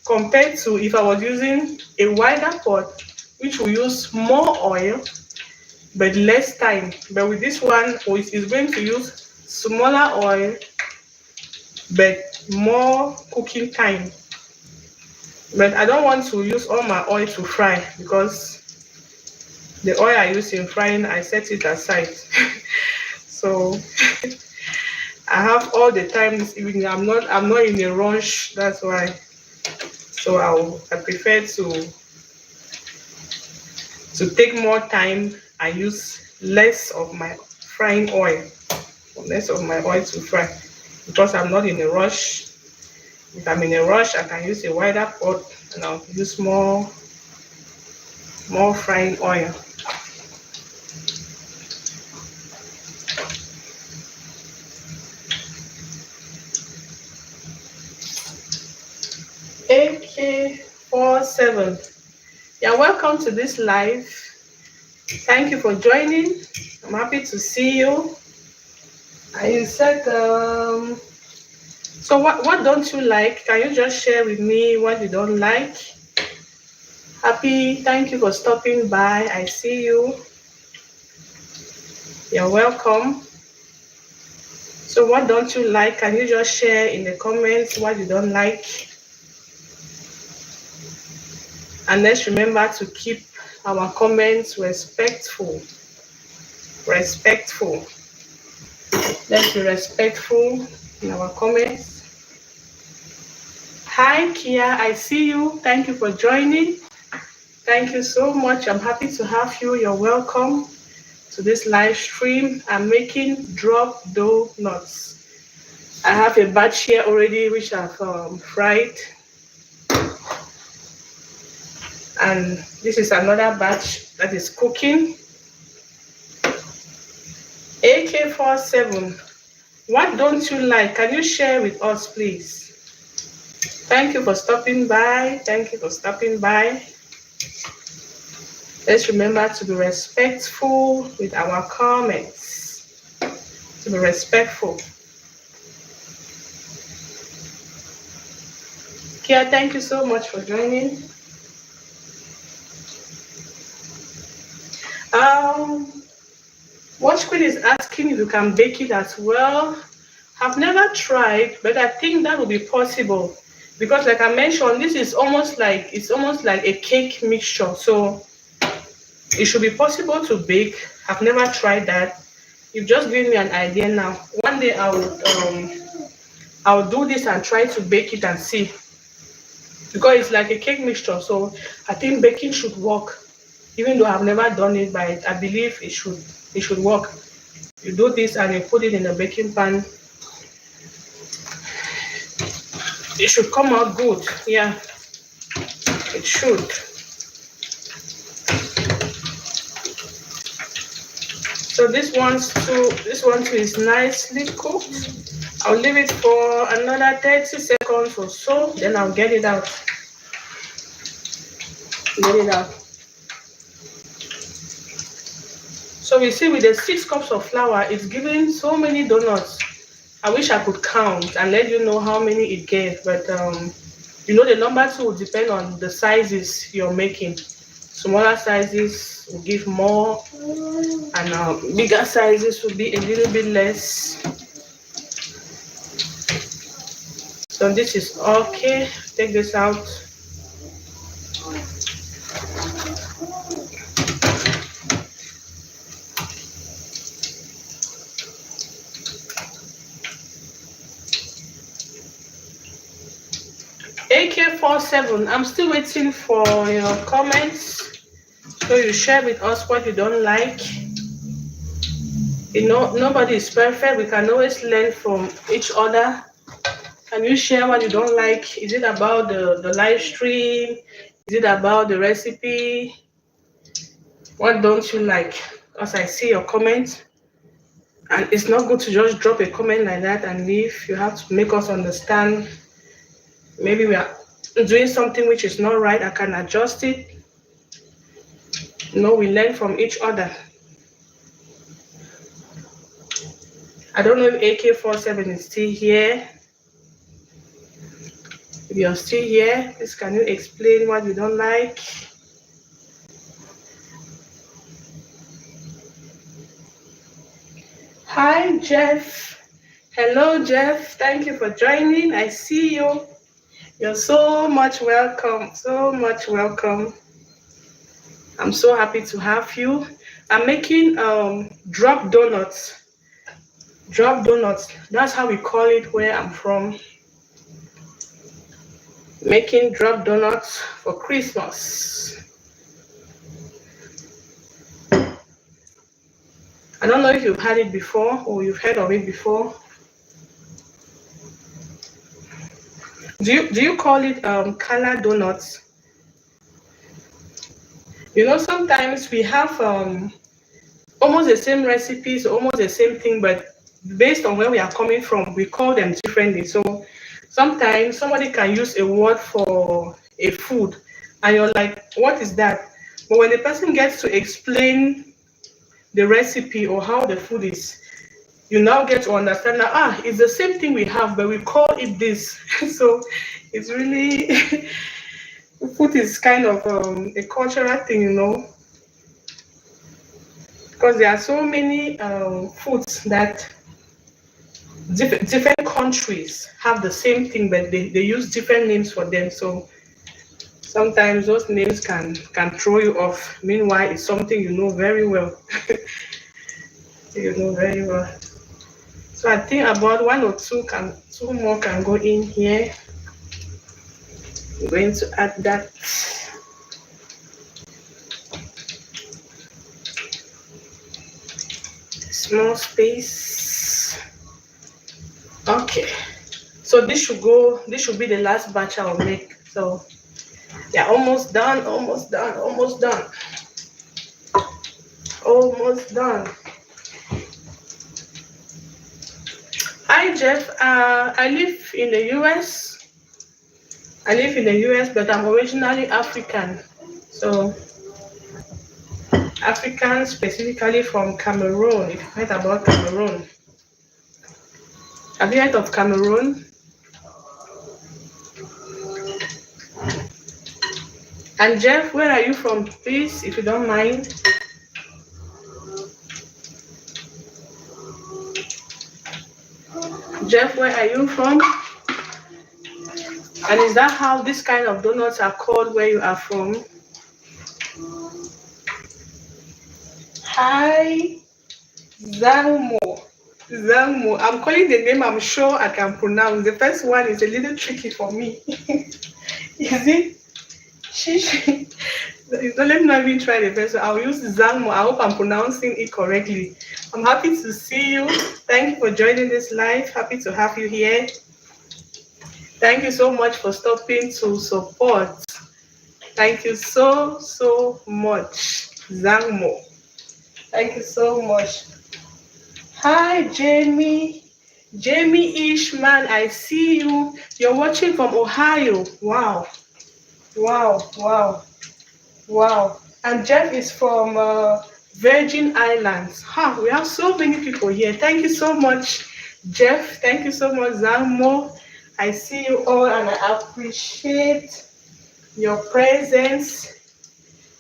compared to if I was using a wider pot, which will use more oil but less time. But with this one, which is going to use smaller oil but more cooking time. But I don't want to use all my oil to fry because the oil I use in frying, I set it aside. So I have all the time this evening. I'm not in a rush. That's why. So I prefer to take more time and use less of my frying oil, less of my oil to fry, because I'm not in a rush. If I'm in a rush, I can use a wider pot and I'll use more frying oil. AK47. You're welcome to this live. Thank you for joining. I'm happy to see you. And you said, so what don't you like? Can you just share with me what you don't like? Happy, thank you for stopping by. I see you. You're welcome. So what don't you like? Can you just share in the comments what you don't like? And let's remember to keep our comments respectful. Respectful. Let's be respectful in our comments. Hi, Kia, I see you. Thank you for joining. Thank you so much. I'm happy to have you. You're welcome to this live stream. I'm making drop doughnuts. I have a batch here already which I've fried. And this is another batch that is cooking. AK47, what don't you like? Can you share with us, please? Thank you for stopping by. Thank you for stopping by. Let's remember to be respectful with our comments. To be respectful. Kia, thank you so much for joining. Watch Queen is asking if you can bake it as well. I've never tried, but I think that will be possible because, like I mentioned, this is almost like a cake mixture, so it should be possible to bake. I've never tried that. You've just given me an idea now. One day I'll do this and try to bake it and see because it's like a cake mixture. So I think baking should work, even though I've never done it. But I believe it should work. You do this and you put it in the baking pan. It should come out good. Yeah, it should. So this one too is nicely cooked. I'll leave it for another 30 seconds or so, then I'll get it out. So we see with the 6 cups of flour, it's giving so many donuts. I wish I could count and let you know how many it gave, but the number too will depend on the sizes you're making. Smaller sizes will give more, and bigger sizes will be a little bit less. So this is okay. Take this out. AK47, I'm still waiting for your comments. So you share with us what you don't like. Nobody is perfect. We can always learn from each other. Can you share what you don't like? Is it about the live stream? Is it about the recipe? What don't you like? Because I see your comments. And it's not good to just drop a comment like that and leave. You have to make us understand. Maybe we are doing something which is not right. I can adjust it. We learn from each other. I don't know if AK47 is still here. If you're still here, please can you explain what you don't like? Hi, Jeff. Hello, Jeff. Thank you for joining. I see you. You're so much welcome. So much welcome. I'm so happy to have you. I'm making drop donuts. Drop donuts. That's how we call it where I'm from. Making drop donuts for Christmas. I don't know if you've had it before or you've heard of it before. Do you call it color donuts? Sometimes we have almost the same recipes, almost the same thing, but based on where we are coming from, we call them differently. So sometimes somebody can use a word for a food, and you're like, what is that? But when the person gets to explain the recipe or how the food is, you now get to understand that, it's the same thing we have, but we call it this. So it's really, food is kind of a cultural thing, because there are so many foods that different countries have the same thing, but they use different names for them. So sometimes those names can throw you off. Meanwhile, it's something you know very well. Very well. So I think about 1 or 2 more can go in here. I'm going to add that. Small space. Okay. So this should be the last batch I'll make. So yeah, almost done. Almost done. Hi Jeff, I live in the US. But I'm originally African. So African, specifically from Cameroon. If you've heard about Cameroon. Have you heard of Cameroon? And Jeff, where are you from, please, if you don't mind? Jeff, where are you from? And is that how this kind of donuts are called where you are from? Hi, Zangmo. Zangmo. I'm calling the name I'm sure I can pronounce. The first one is a little tricky for me. Is it? Shishi. Don't let me not even try the first one. I'll use Zangmo. I hope I'm pronouncing it correctly. I'm happy to see you. Thank you for joining this live. Happy to have you here. Thank you so much for stopping to support. Thank you so much, Zangmo. Thank you so much. Hi, Jamie. Jamie Ishman, I see you. You're watching from Ohio. Wow. Wow. Wow. Wow. And Jeff is from Virgin Islands. Huh, we have so many people here. Thank you so much, Jeff. Thank you so much, Zangmo. I see you all and I appreciate your presence.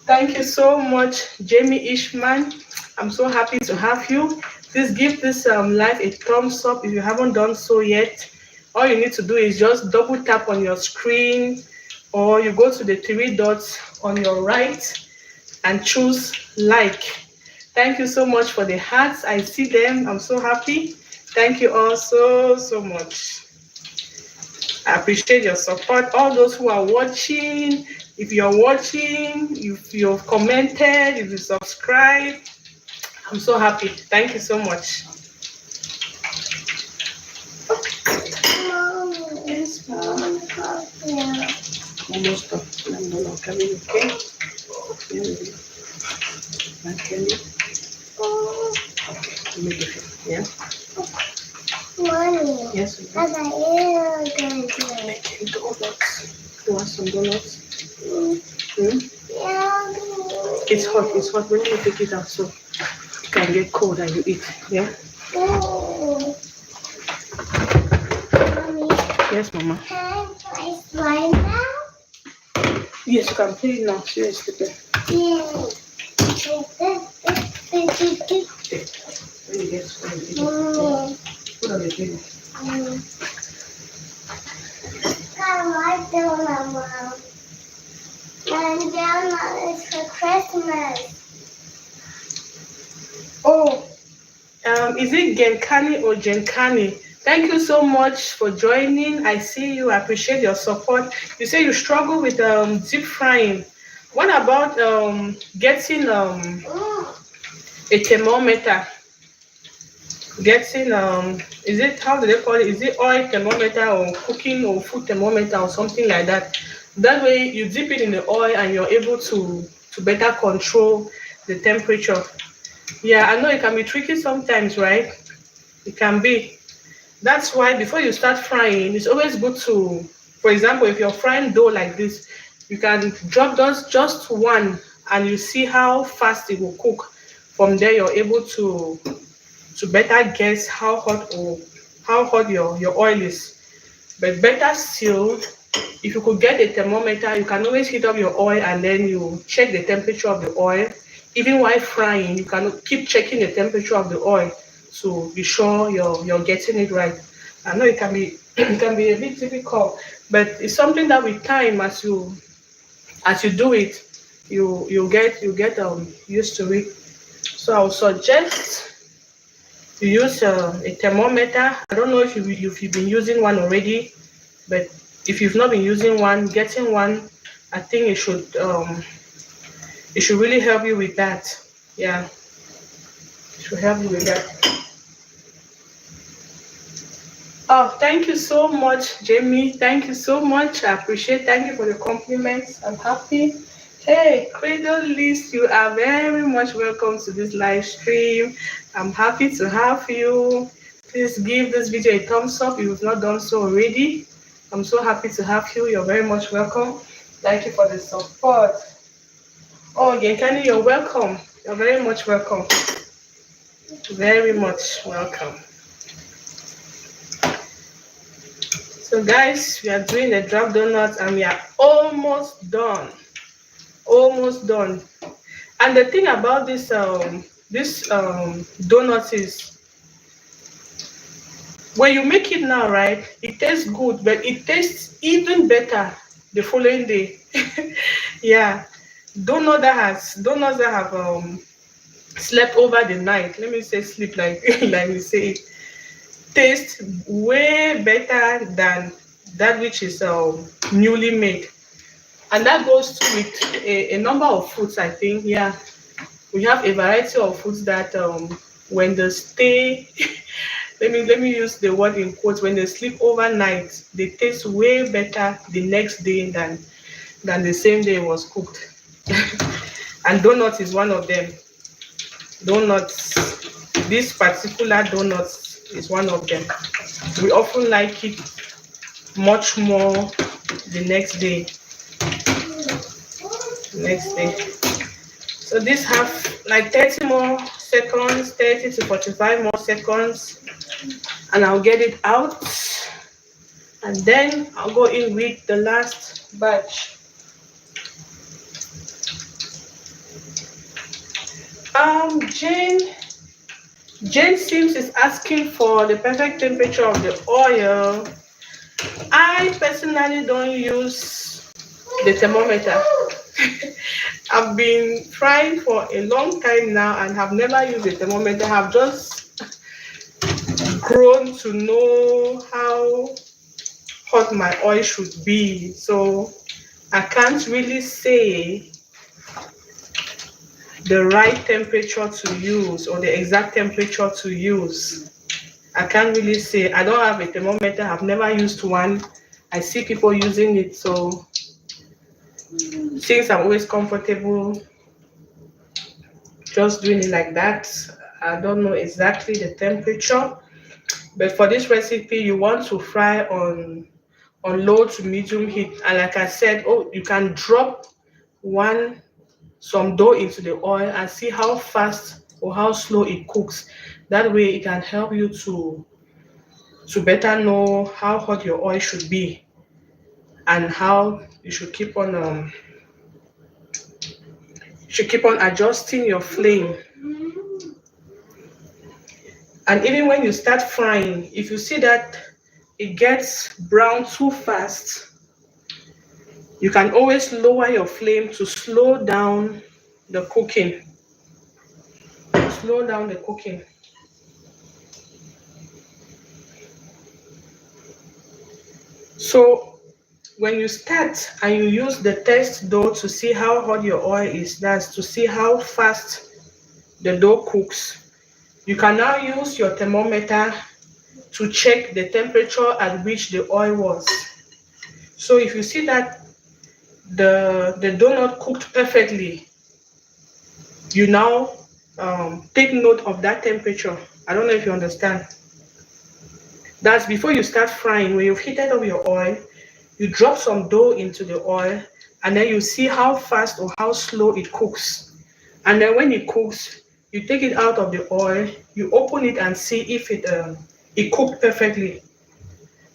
Thank you so much, Jamie Ishman. I'm so happy to have you. Please give this live a thumbs up if you haven't done so yet. All you need to do is just double tap on your screen or you go to the three dots on your right and choose like. Thank you so much for the hearts. I see them. I'm so happy. Thank you all so much. I appreciate your support. All those who are watching, if you're watching, if you've commented, if you subscribe, I'm so happy. Thank you so much. Yes, Mom. Yeah. Almost done. I'm not coming, okay? Okay. Yeah. Mommy. Yes. What are you going to do? Making donuts. You want some donuts? Yeah. It's hot. It's hot. When you take it out, so it can get cold and you eat. Yeah. Mommy. Yes, Mama. Can I play now? Yes, you can play now. Seriously. Yeah. When you get cold, put on the table. I like donut, Mom. And donut is for Christmas. Oh, is it Genkani or Genkani? Thank you so much for joining. I see you. I appreciate your support. You say you struggle with deep frying. What about getting a thermometer? Getting is it, how do they call it? Is it oil thermometer or cooking or food thermometer or something like that? That way you dip it in the oil and you're able to better control the temperature. Yeah, I know it can be tricky sometimes, right? It can be. That's why before you start frying, it's always good to, for example, if you're frying dough like this, you can drop just one and you see how fast it will cook. From there, you're able to better guess how hot your oil is. But better still, if you could get a thermometer, you can always heat up your oil and then you check the temperature of the oil. Even while frying, you can keep checking the temperature of the oil to be sure you're getting it right. I know it can be it can be a bit difficult, but it's something that with time, as you do it, you get used to it. So I would suggest you use a thermometer. I don't know if you've been using one already, but if you've not been using one, getting one, I think it should really help you with that. Yeah, it should help you with that. Oh, thank you so much, Jamie. Thank you so much. I appreciate. Thank you for the compliments. I'm happy. Hey, Cradle List, you are very much welcome to this live stream. I'm happy to have you. Please give this video a thumbs up if you've not done so already. I'm so happy to have you. You're very much welcome. Thank you for the support. Oh, again, Kenny, you're welcome. You're very much welcome. Very much welcome. So guys, we are doing the drop donuts and we are almost done. Almost done. And the thing about this donuts is When you make it now, right, it tastes good, but it tastes even better the following day. Yeah, donuts that have slept over the night. Let me say sleep like like we say it. Taste way better than that which is newly made, and that goes to with a number of foods. I think, yeah, we have a variety of foods that when they stay let me use the word in quotes, when they sleep overnight, they taste way better the next day than the same day it was cooked. And donut is one of them. Donuts, this particular donuts is one of them. We often like it much more the next day. Next day. So this have like 30 more seconds, 30 to 45 more seconds, and I'll get it out. And then I'll go in with the last batch. Jane Sims is asking for the perfect temperature of the oil. I personally don't use the thermometer. I've been trying for a long time now and have never used a thermometer. I've just grown to know how hot my oil should be. So I can't really say the right temperature to use or the exact temperature to use. I can't really say. I don't have a thermometer. I've never used one. I see people using it, so since I'm always comfortable just doing it like that, I don't know exactly the temperature. But for this recipe, you want to fry on low to medium heat. And like I said, oh, you can drop some dough into the oil and see how fast or how slow it cooks. That way, it can help you to better know how hot your oil should be and how you should keep on adjusting your flame. And even when you start frying, if you see that it gets brown too fast, you can always lower your flame to slow down the cooking. Slow down the cooking. So when you start and you use the test dough to see how hot your oil is, that's to see how fast the dough cooks. You can now use your thermometer to check the temperature at which the oil was. So if you see that the donut cooked perfectly, you now take note of that temperature. I don't know if you understand. That's before you start frying. When you've heated up your oil, you drop some dough into the oil, and then you see how fast or how slow it cooks. And then when it cooks, you take it out of the oil, you open it and see if it cooked perfectly.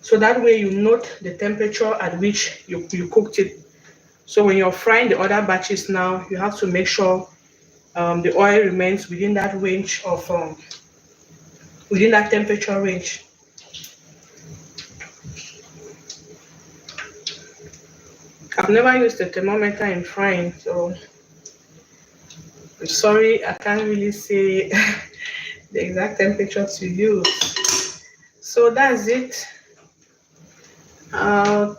So that way you note the temperature at which you cooked it. So when you're frying the other batches now, you have to make sure the oil remains within that temperature range. I've never used a thermometer in frying, so I'm sorry, I can't really say the exact temperature to use. So that's it. Uh,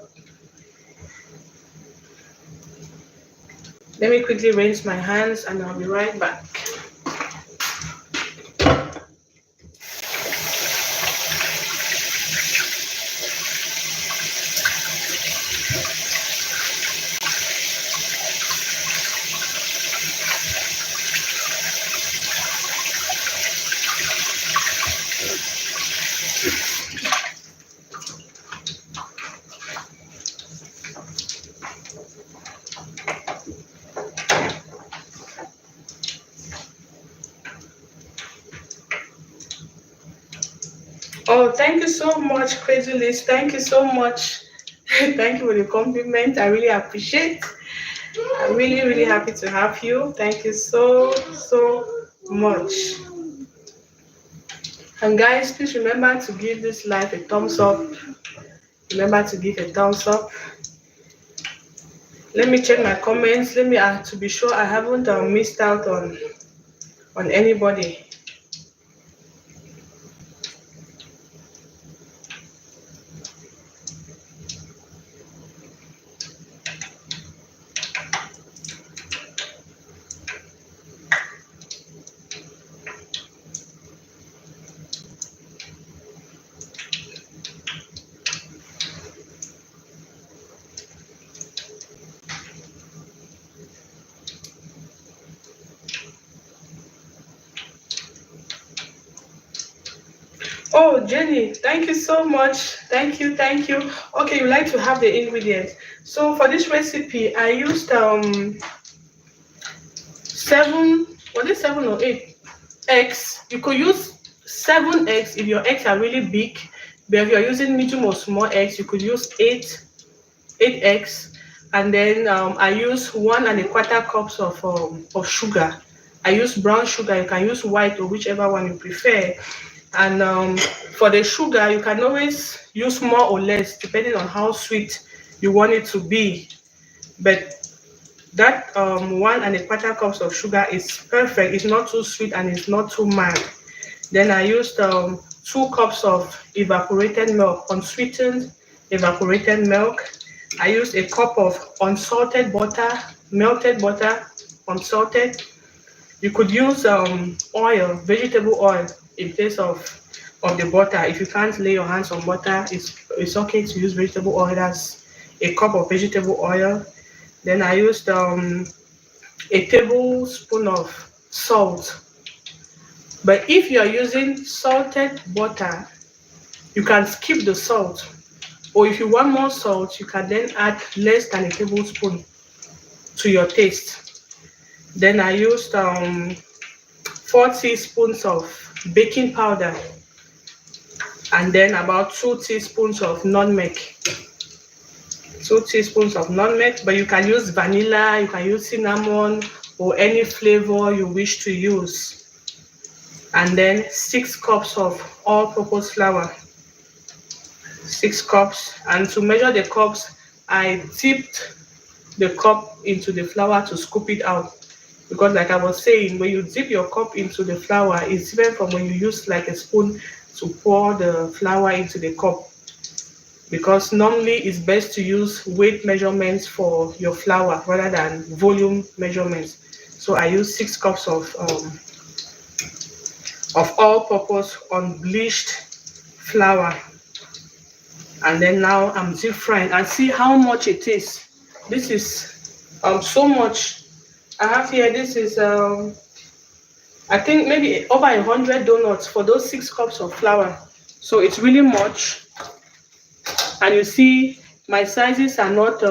Let me quickly rinse my hands and I'll be right back. Oh, thank you so much, Crazy Liz. Thank you so much. Thank you for the compliment. I really appreciate. I'm really, really happy to have you. Thank you so, so much. And guys, please remember to give this live a thumbs up. Remember to give a thumbs up. Let me check my comments. Let me to be sure I haven't missed out on anybody. Oh, Jenny, thank you so much. Thank you, thank you. Okay, you like to have the ingredients. So for this recipe, I used 7, was it 7 or 8 eggs? You could use 7 eggs if your eggs are really big, but if you're using medium or small eggs, you could use eight eggs. And then I use 1 1/4 cups of sugar. I use brown sugar. You can use white or whichever one you prefer. And for the sugar, you can always use more or less depending on how sweet you want it to be. But that 1 1/4 cups of sugar is perfect. It's not too sweet and it's not too mild. Then I used 2 cups of evaporated milk, unsweetened evaporated milk. I used a cup of unsalted butter, melted butter, unsalted. You could use oil, vegetable oil, in place of the butter. If you can't lay your hands on butter, it's okay to use vegetable oil. That's a cup of vegetable oil. Then I used a tablespoon of salt. But if you are using salted butter, you can skip the salt. Or if you want more salt, you can then add less than a tablespoon to your taste. Then I used 4 teaspoons of baking powder, and then about 2 teaspoons of nutmeg. 2 teaspoons of nutmeg, but you can use vanilla, you can use cinnamon, or any flavor you wish to use. And then 6 cups of all-purpose flour. 6 cups. And to measure the cups, I dipped the cup into the flour to scoop it out. Because like I was saying, when you dip your cup into the flour, it's different from when you use like a spoon to pour the flour into the cup. Because normally it's best to use weight measurements for your flour rather than volume measurements. So I use 6 cups of all-purpose unbleached flour. And then now I'm deep frying and see how much it is. This is so much. I have here, this is I think maybe over 100 donuts for those 6 cups of flour. So it's really much. And you see my sizes are not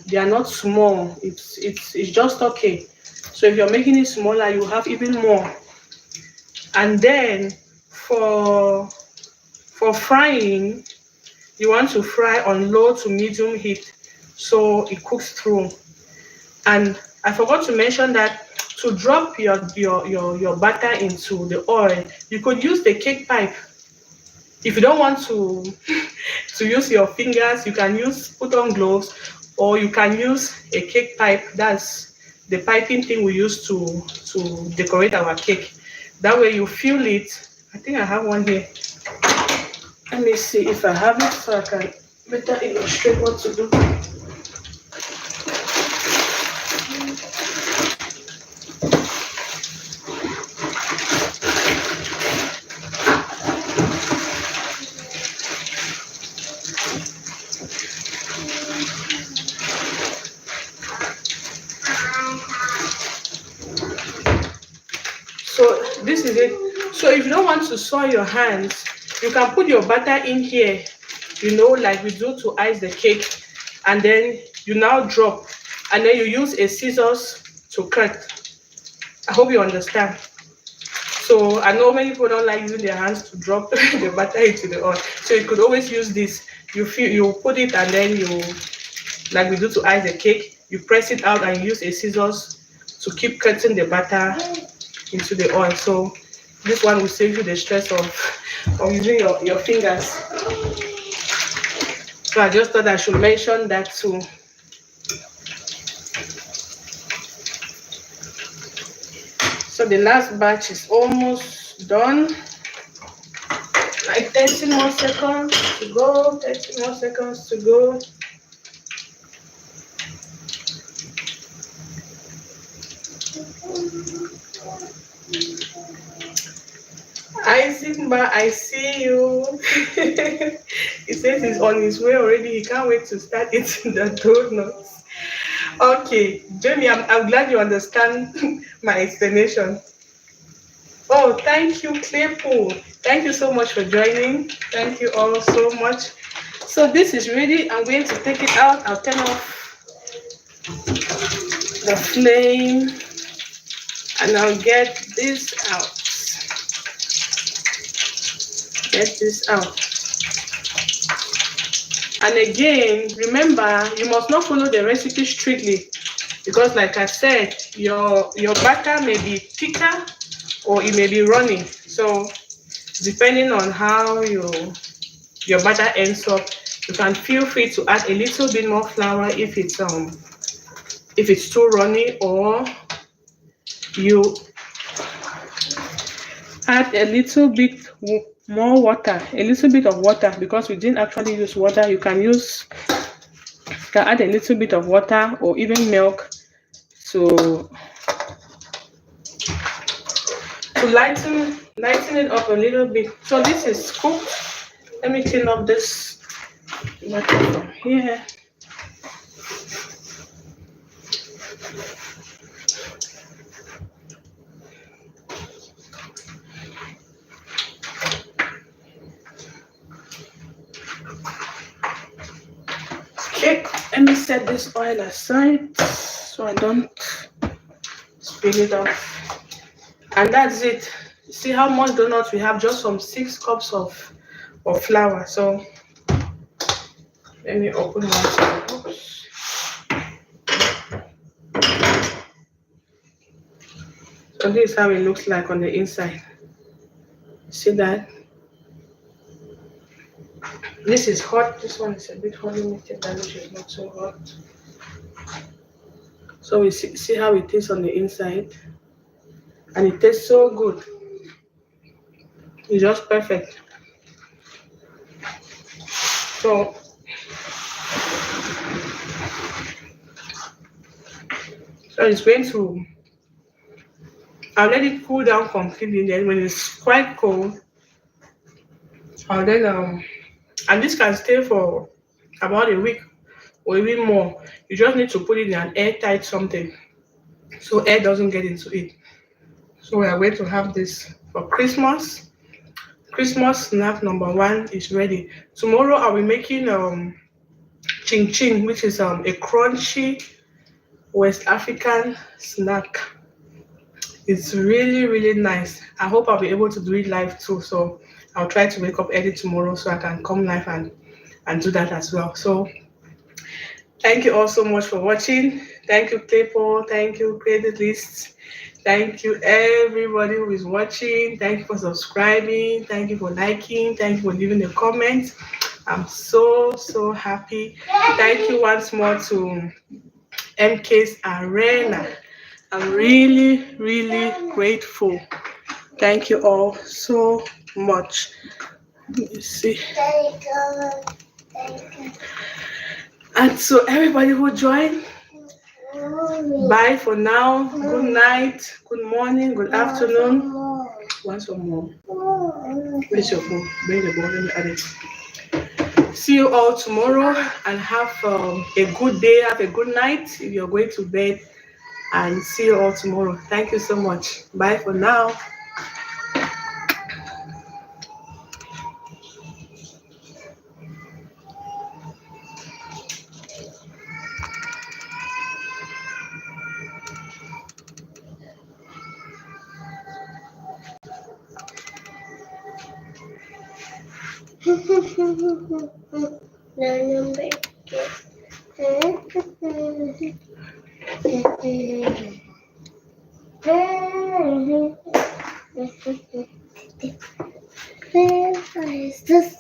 they are not small. It's just okay. So if you're making it smaller, you have even more. And then for frying, you want to fry on low to medium heat so it cooks through. And I forgot to mention that to drop your butter into the oil, you could use the cake pipe. If you don't want to to use your fingers, you can put on gloves, or you can use a cake pipe. That's the piping thing we use to decorate our cake. That way you feel it. I think I have one here. Let me see if I have it so I can better illustrate what to do. So this is it. So if you don't want to soil your hands, you can put your butter in here, like we do to ice the cake, and then you now drop, and then you use a scissors to cut. I hope you understand. So I know many people don't like using their hands to drop the butter into the oil. So you could always use this. You put it, and then like we do to ice the cake, you press it out and use a scissors to keep cutting the butter into the oil. So This one will save you the stress of using your fingers. So I just thought I should mention that too. So the last batch is almost done. Like 30 more seconds to go. 30 more seconds to go. Isaac, I see you. He says he's on his way already. He can't wait to start eating the donuts. Okay, Jamie, I'm glad you understand my explanation. Oh, thank you, Claypool. Thank you so much for joining. Thank you all so much. So this is ready. I'm going to take it out. I'll turn off the flame and I'll get this out. Get this out. And again, remember, you must not follow the recipe strictly because like I said, your batter may be thicker or it may be runny. So depending on how your batter ends up, you can feel free to add a little bit more flour if it's too runny, or you add a little bit more water, a little bit of water, because we didn't actually use water. You can add a little bit of water or even milk to lighten it up a little bit. So this is cooked. Let me clean up this water from here. Okay, let me set this oil aside so I don't spill it off. And that's it. See how much donuts we have? Just some 6 cups of flour. So let me open one. Oops. So this is how it looks like on the inside. See that? This is hot. This one is a bit hot. Let me take that which is not so hot. So we see how it is on the inside. And it tastes so good. It's just perfect. So it's going to, I'll let it cool down completely. Then when it's quite cold, I'll then and this can stay for about a week or even more. You just need to put it in an airtight something so air doesn't get into it. So we are going to have this for Christmas. Christmas snack number 1 is ready. Tomorrow I'll be making ching ching, which is a crunchy West African snack. It's really, really nice. I hope I'll be able to do it live too. So I'll try to wake up early tomorrow so I can come live and do that as well. So thank you all so much for watching. Thank you, Claypool. Thank you, Credit List. Thank you, everybody who is watching. Thank you for subscribing. Thank you for liking. Thank you for leaving a comment. I'm so, so happy. Thank you once more to MK's Arena. I'm really, really grateful. Thank you all so much. Let me see. And so everybody who joined, bye for now. Good night, good morning, good afternoon. Want some more? Where's your phone? Bring the ball, let me add it. See you all tomorrow and have a good day, have a good night if you're going to bed, and see you all tomorrow. Thank you so much. Bye for now. Where is this?